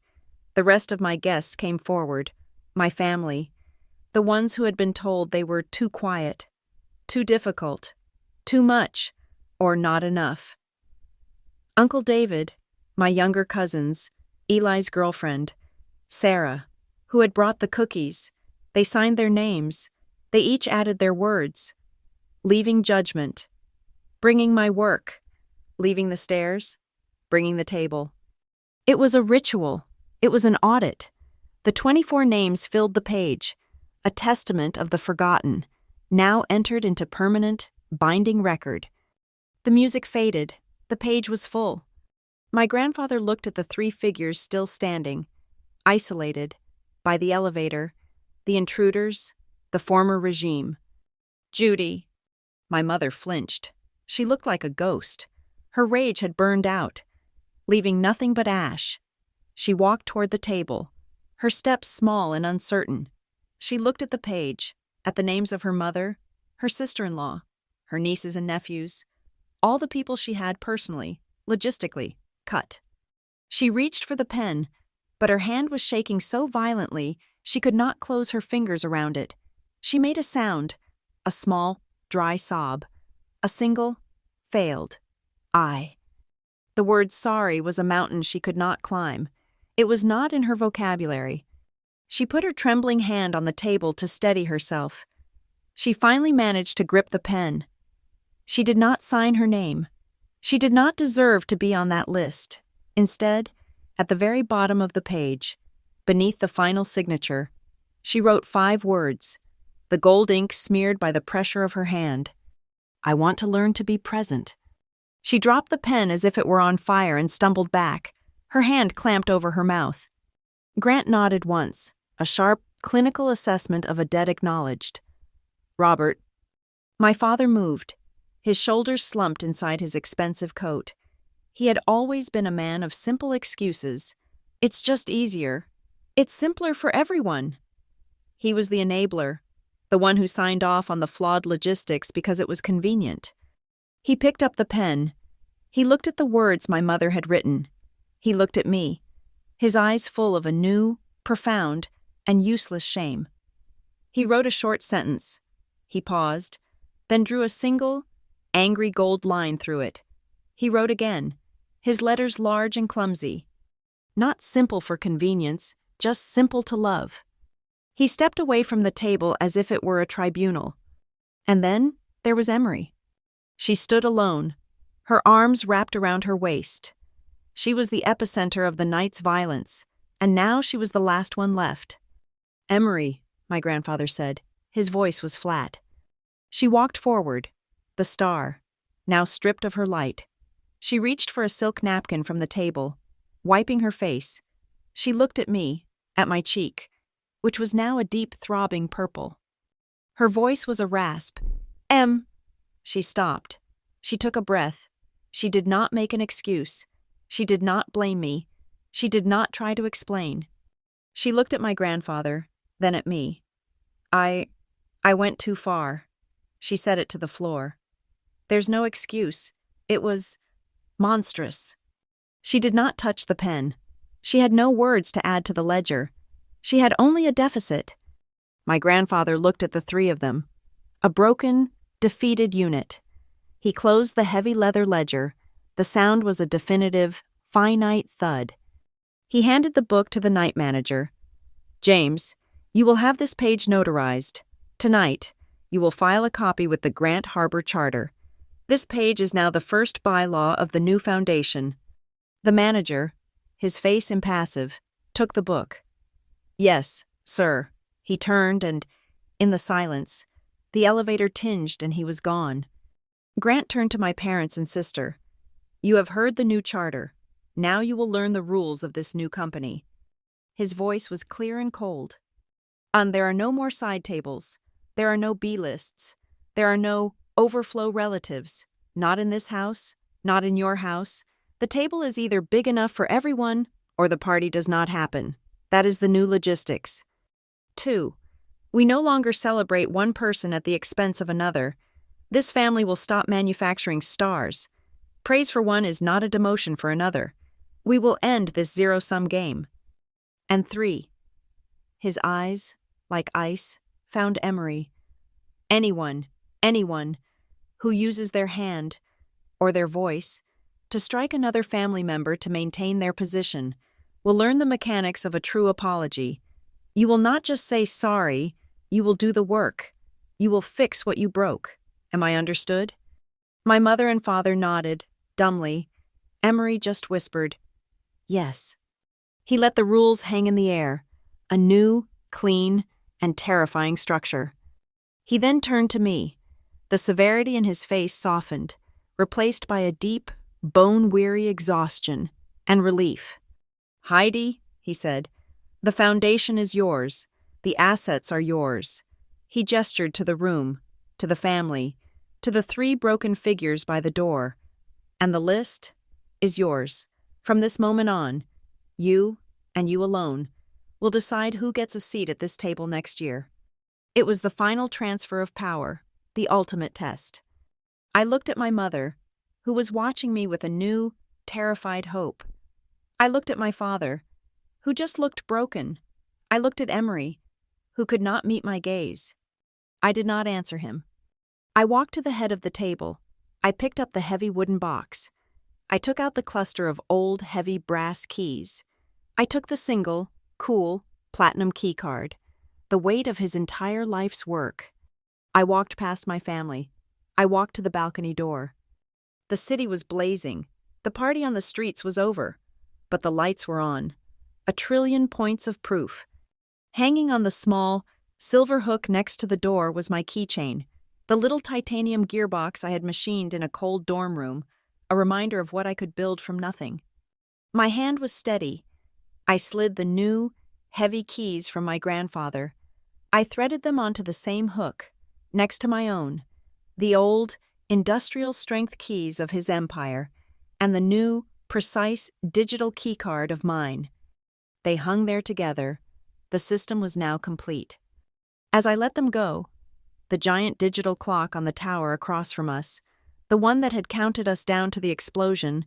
the rest of my guests came forward, my family, the ones who had been told they were too quiet, too difficult, too much, or not enough. Uncle David, my younger cousins, Eli's girlfriend, Sarah, who had brought the cookies, they signed their names, they each added their words. Leaving judgment, bringing my work, leaving the stairs, bringing the table. It was a ritual. It was an audit. The 24 names filled the page, a testament of the forgotten, now entered into permanent, binding record. The music faded. The page was full. My grandfather looked at the 3 figures still standing, isolated, by the elevator, the intruders, the former regime. Judy. My mother flinched. She looked like a ghost. Her rage had burned out, leaving nothing but ash. She walked toward the table, her steps small and uncertain. She looked at the page, at the names of her mother, her sister-in-law, her nieces and nephews, all the people she had personally, logistically, cut. She reached for the pen, but her hand was shaking so violently she could not close her fingers around it. She made a sound, a small, dry sob, a single, failed, I. The word sorry was a mountain she could not climb. It was not in her vocabulary. She put her trembling hand on the table to steady herself. She finally managed to grip the pen. She did not sign her name. She did not deserve to be on that list. Instead, at the very bottom of the page, beneath the final signature, she wrote 5 words, the gold ink smeared by the pressure of her hand. I want to learn to be present. She dropped the pen as if it were on fire and stumbled back, her hand clamped over her mouth. Grant nodded once, a sharp, clinical assessment of a debt acknowledged. Robert. My father moved. His shoulders slumped inside his expensive coat. He had always been a man of simple excuses. It's just easier. It's simpler for everyone. He was the enabler, the one who signed off on the flawed logistics because it was convenient. He picked up the pen. He looked at the words my mother had written. He looked at me. his eyes full of a new, profound, and useless shame. He wrote a short sentence. He paused, then drew a single, angry gold line through it. He wrote again, his letters large and clumsy. Not simple for convenience, just simple to love. He stepped away from the table as if it were a tribunal. And then there was Emery. She stood alone, her arms wrapped around her waist. She was the epicenter of the night's violence, and now she was the last one left. "Emery," my grandfather said. His voice was flat. She walked forward, the star, now stripped of her light. She reached for a silk napkin from the table, wiping her face. She looked at me, at my cheek, which was now a deep throbbing purple. Her voice was a rasp. She stopped. She took a breath. She did not make an excuse. She did not blame me. She did not try to explain. She looked at my grandfather, then at me. I went too far. She said it to the floor. There's no excuse. It was monstrous. She did not touch the pen. She had no words to add to the ledger. She had only a deficit. My grandfather looked at the three of them. A broken, defeated unit. He closed the heavy leather ledger. The sound was a definitive, finite thud. He handed the book to the night manager. "James, you will have this page notarized. Tonight, you will file a copy with the Grant Harbor Charter. This page is now the first bylaw of the new foundation." The manager, his face impassive, took the book. "Yes, sir." He turned and, in the silence, the elevator tinged and he was gone. Grant turned to my parents and sister. "You have heard the new charter. Now you will learn the rules of this new company." His voice was clear and cold. There are no more side tables. There are no B-lists. There are no overflow relatives. Not in this house, not in your house. The table is either big enough for everyone or the party does not happen. That is the new logistics. 2. We no longer celebrate one person at the expense of another. This family will stop manufacturing stars. Praise for one is not a demotion for another. We will end this zero-sum game. And 3. His eyes, like ice, found Emery. Anyone who uses their hand or their voice to strike another family member to maintain their position will learn the mechanics of a true apology. You will not just say sorry, you will do the work. You will fix what you broke. Am I understood? My mother and father nodded, dumbly. Emery just whispered, "Yes." He let the rules hang in the air, a new, clean, and terrifying structure. He then turned to me. The severity in his face softened, replaced by a deep, bone-weary exhaustion and relief. "Heidi," he said, "the foundation is yours. The assets are yours." He gestured to the room, to the family, to the 3 broken figures by the door. "And the list is yours. From this moment on, you, and you alone, will decide who gets a seat at this table next year." It was the final transfer of power, the ultimate test. I looked at my mother, who was watching me with a new, terrified hope. I looked at my father, who just looked broken. I looked at Emery, who could not meet my gaze. I did not answer him. I walked to the head of the table. I picked up the heavy wooden box. I took out the cluster of old, heavy brass keys. I took the single, cool, platinum key card, the weight of his entire life's work. I walked past my family. I walked to the balcony door. The city was blazing. The party on the streets was over. But the lights were on. 1,000,000,000,000 points of proof. Hanging on the small, silver hook next to the door was my keychain, the little titanium gearbox I had machined in a cold dorm room, a reminder of what I could build from nothing. My hand was steady. I slid the new, heavy keys from my grandfather. I threaded them onto the same hook, next to my own, the old, industrial-strength keys of his empire, and the new, precise digital keycard of mine. They hung there together. The system was now complete. As I let them go, the giant digital clock on the tower across from us, the one that had counted us down to the explosion,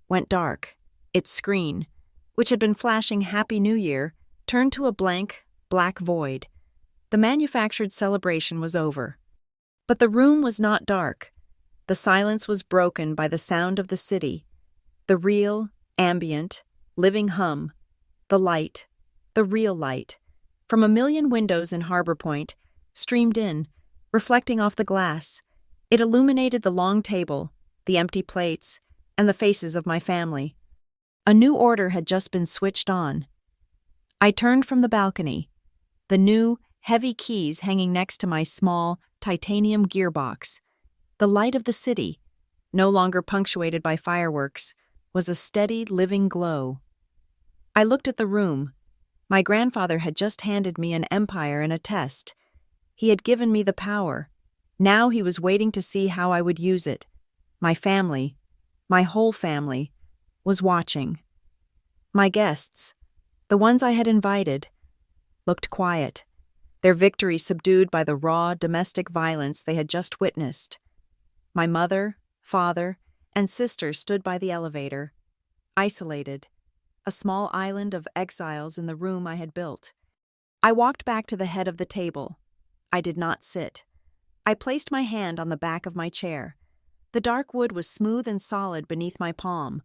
went dark, its screen, which had been flashing Happy New Year, turned to a blank, black void. The manufactured celebration was over. But the room was not dark. The silence was broken by the sound of the city, the real, ambient, living hum, the light, the real light, from a million windows in Harbor Point, streamed in, reflecting off the glass. It illuminated the long table, the empty plates, and the faces of my family. A new order had just been switched on. I turned from the balcony, the new, heavy keys hanging next to my small, titanium gearbox. The light of the city, no longer punctuated by fireworks, was a steady, living glow. I looked at the room. My grandfather had just handed me an empire and a test. He had given me the power. Now he was waiting to see how I would use it. My family, my whole family, was watching. My guests, the ones I had invited, looked quiet, their victory subdued by the raw domestic violence they had just witnessed. My mother, father, and sister stood by the elevator, isolated, a small island of exiles in the room I had built. I walked back to the head of the table. I did not sit. I placed my hand on the back of my chair. The dark wood was smooth and solid beneath my palm.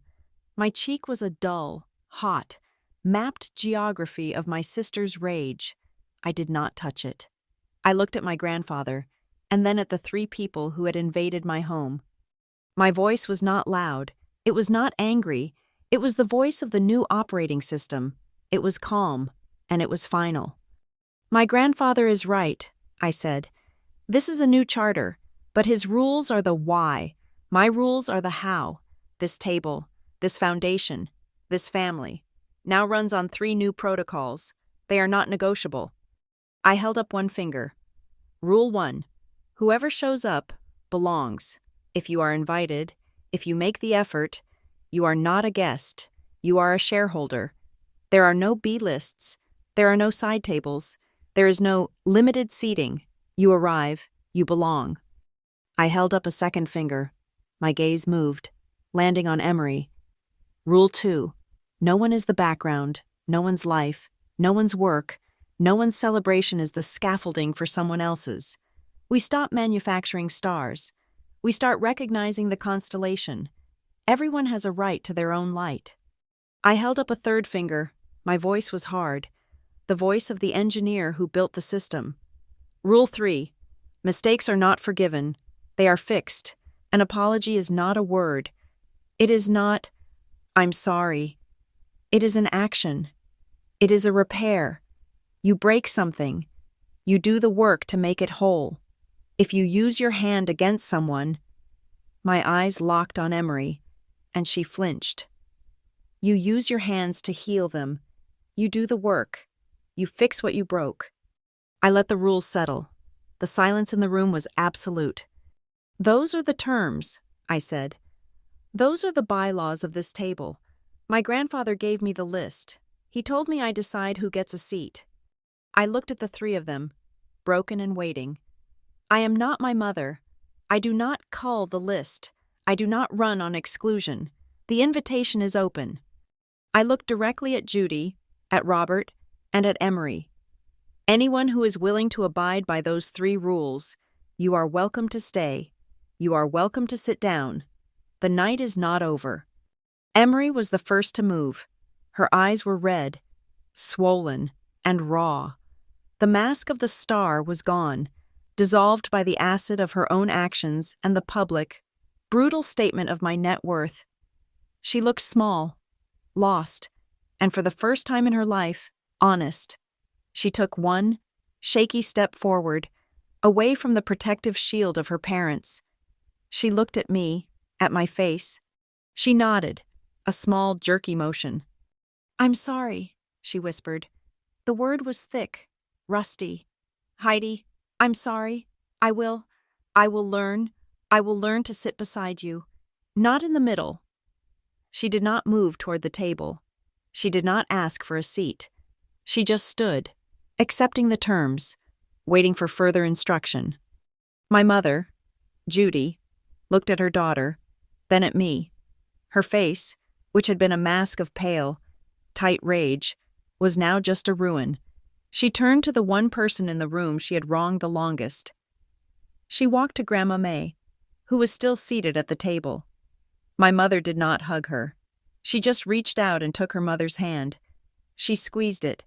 My cheek was a dull, hot, mapped geography of my sister's rage. I did not touch it. I looked at my grandfather, and then at the three people who had invaded my home. My voice was not loud. It was not angry. It was the voice of the new operating system. It was calm, and it was final. My grandfather is right, I said. This is a new charter, but his rules are the why. My rules are the how. This table, this foundation, this family, now runs on 3 new protocols. They are not negotiable. I held up one finger. Rule 1. Whoever shows up belongs. If you are invited, if you make the effort, you are not a guest. You are a shareholder. There are no B lists. There are no side tables. There is no limited seating. You arrive. You belong. I held up a second finger. My gaze moved, landing on Emery. Rule 2. No one is the background. No one's life. No one's work. No one's celebration is the scaffolding for someone else's. We stop manufacturing stars. We start recognizing the constellation. Everyone has a right to their own light. I held up a third finger. My voice was hard. The voice of the engineer who built the system. Rule 3. Mistakes are not forgiven. They are fixed. An apology is not a word. It is not, "I'm sorry." It is an action. It is a repair. You break something. You do the work to make it whole. If you use your hand against someone, my eyes locked on Emery, and she flinched. You use your hands to heal them. You do the work. You fix what you broke. I let the rules settle. The silence in the room was absolute. Those are the terms, I said. Those are the bylaws of this table. My grandfather gave me the list. He told me I decide who gets a seat. I looked at the 3 of them, broken and waiting. I am not my mother. I do not cull the list. I do not run on exclusion. The invitation is open. I looked directly at Judy, at Robert, and at Emery. Anyone who is willing to abide by those 3 rules, you are welcome to stay. You are welcome to sit down. The night is not over. Emery was the first to move. Her eyes were red, swollen, and raw. The mask of the star was gone, dissolved by the acid of her own actions and the public, brutal statement of my net worth. She looked small, lost, and for the first time in her life, honest. She took one shaky step forward, away from the protective shield of her parents. She looked at me, at my face. She nodded, a small, jerky motion. "I'm sorry," she whispered. The word was thick, rusty. "Heidi, I'm sorry. I will learn. I will learn to sit beside you. Not in the middle." She did not move toward the table. She did not ask for a seat. She just stood, accepting the terms, waiting for further instruction. My mother, Judy, looked at her daughter, then at me. Her face, which had been a mask of pale, tight rage, was now just a ruin. She turned to the one person in the room she had wronged the longest. She walked to Grandma May, who was still seated at the table. My mother did not hug her. She just reached out and took her mother's hand. She squeezed it,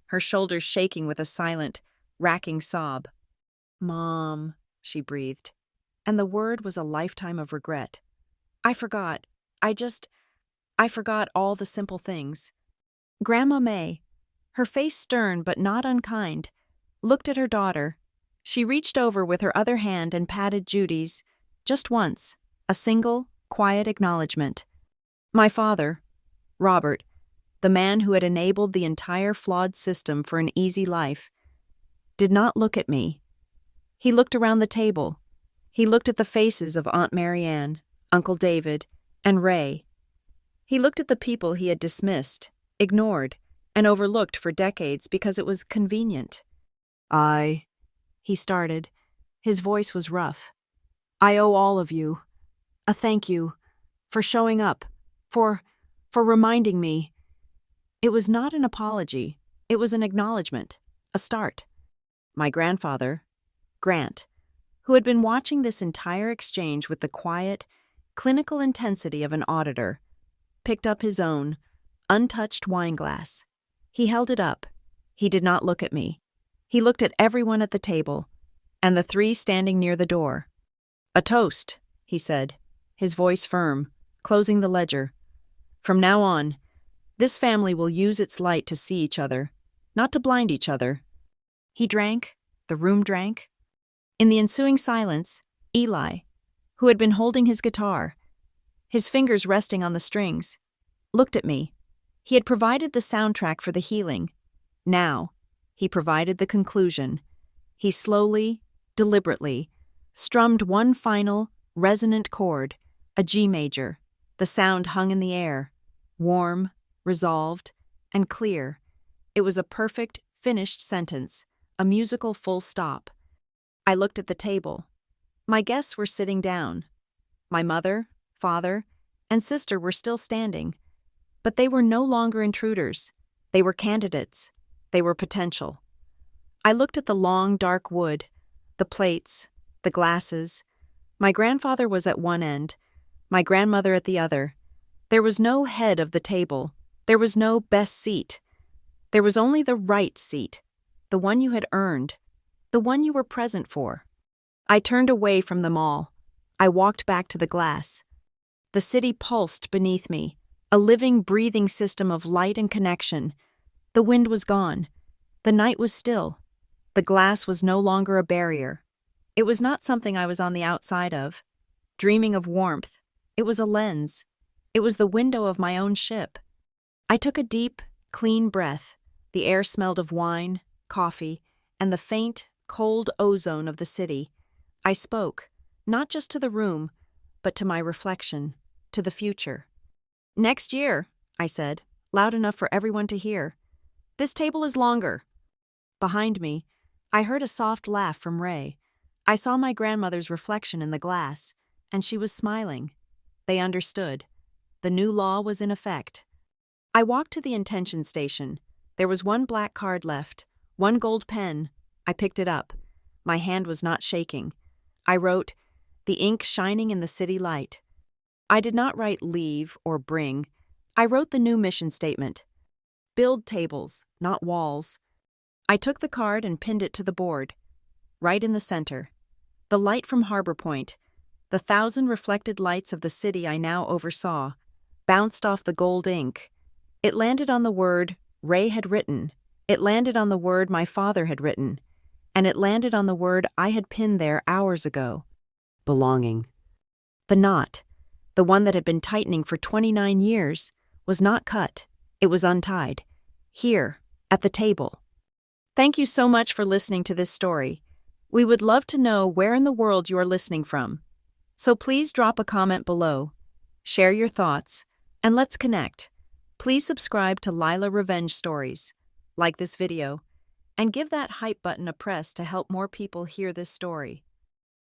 her shoulders shaking with a silent, racking sob. "Mom," she breathed, and the word was a lifetime of regret. "I forgot. I forgot all the simple things." Grandma May, her face stern but not unkind, looked at her daughter. She reached over with her other hand and patted Judy's, just once, a single, quiet acknowledgement. My father, Robert, the man who had enabled the entire flawed system for an easy life, did not look at me. He looked around the table. He looked at the faces of Aunt Marianne, Uncle David, and Ray. He looked at the people he had dismissed, ignored, and overlooked for decades because it was convenient. He started. His voice was rough. "I owe all of you a thank you for showing up, for reminding me." It was not an apology. It was an acknowledgement, a start. My grandfather, Grant, who had been watching this entire exchange with the quiet, clinical intensity of an auditor, picked up his own, untouched wine glass. He held it up. He did not look at me. He looked at everyone at the table, and the three standing near the door. "A toast," he said, his voice firm, closing the ledger. "From now on, this family will use its light to see each other, not to blind each other." He drank, the room drank. In the ensuing silence, Eli, who had been holding his guitar, his fingers resting on the strings, looked at me. He had provided the soundtrack for the healing. Now, he provided the conclusion. He slowly, deliberately, strummed one final, resonant chord, a G major. The sound hung in the air, warm, resolved, and clear. It was a perfect, finished sentence, a musical full stop. I looked at the table. My guests were sitting down. My mother, father, and sister were still standing. But they were no longer intruders. They were candidates. They were potential. I looked at the long, dark wood, the plates, the glasses. My grandfather was at one end, my grandmother at the other. There was no head of the table. There was no best seat. There was only the right seat, the one you had earned, the one you were present for. I turned away from them all. I walked back to the glass. The city pulsed beneath me, a living, breathing system of light and connection. The wind was gone. The night was still. The glass was no longer a barrier. It was not something I was on the outside of, dreaming of warmth. It was a lens. It was the window of my own ship. I took a deep, clean breath. The air smelled of wine, coffee, and the faint, cold ozone of the city. I spoke, not just to the room, but to my reflection, to the future. "Next year," I said, loud enough for everyone to hear. "This table is longer." Behind me, I heard a soft laugh from Ray. I saw my grandmother's reflection in the glass, and she was smiling. They understood. The new law was in effect. I walked to the intention station. There was one black card left, one gold pen. I picked it up. My hand was not shaking. I wrote, the ink shining in the city light. I did not write leave or bring. I wrote the new mission statement. Build tables, not walls. I took the card and pinned it to the board. Right in the center. The light from Harbor Point, the 1,000 reflected lights of the city I now oversaw, bounced off the gold ink. It landed on the word Ray had written. It landed on the word my father had written. And it landed on the word I had pinned there hours ago. Belonging. The knot, the one that had been tightening for 29 years, was not cut. It was untied. Here, at the table. Thank you so much for listening to this story. We would love to know where in the world you are listening from. So please drop a comment below, share your thoughts, and let's connect. Please subscribe to Lila Revenge Stories, like this video, and give that hype button a press to help more people hear this story.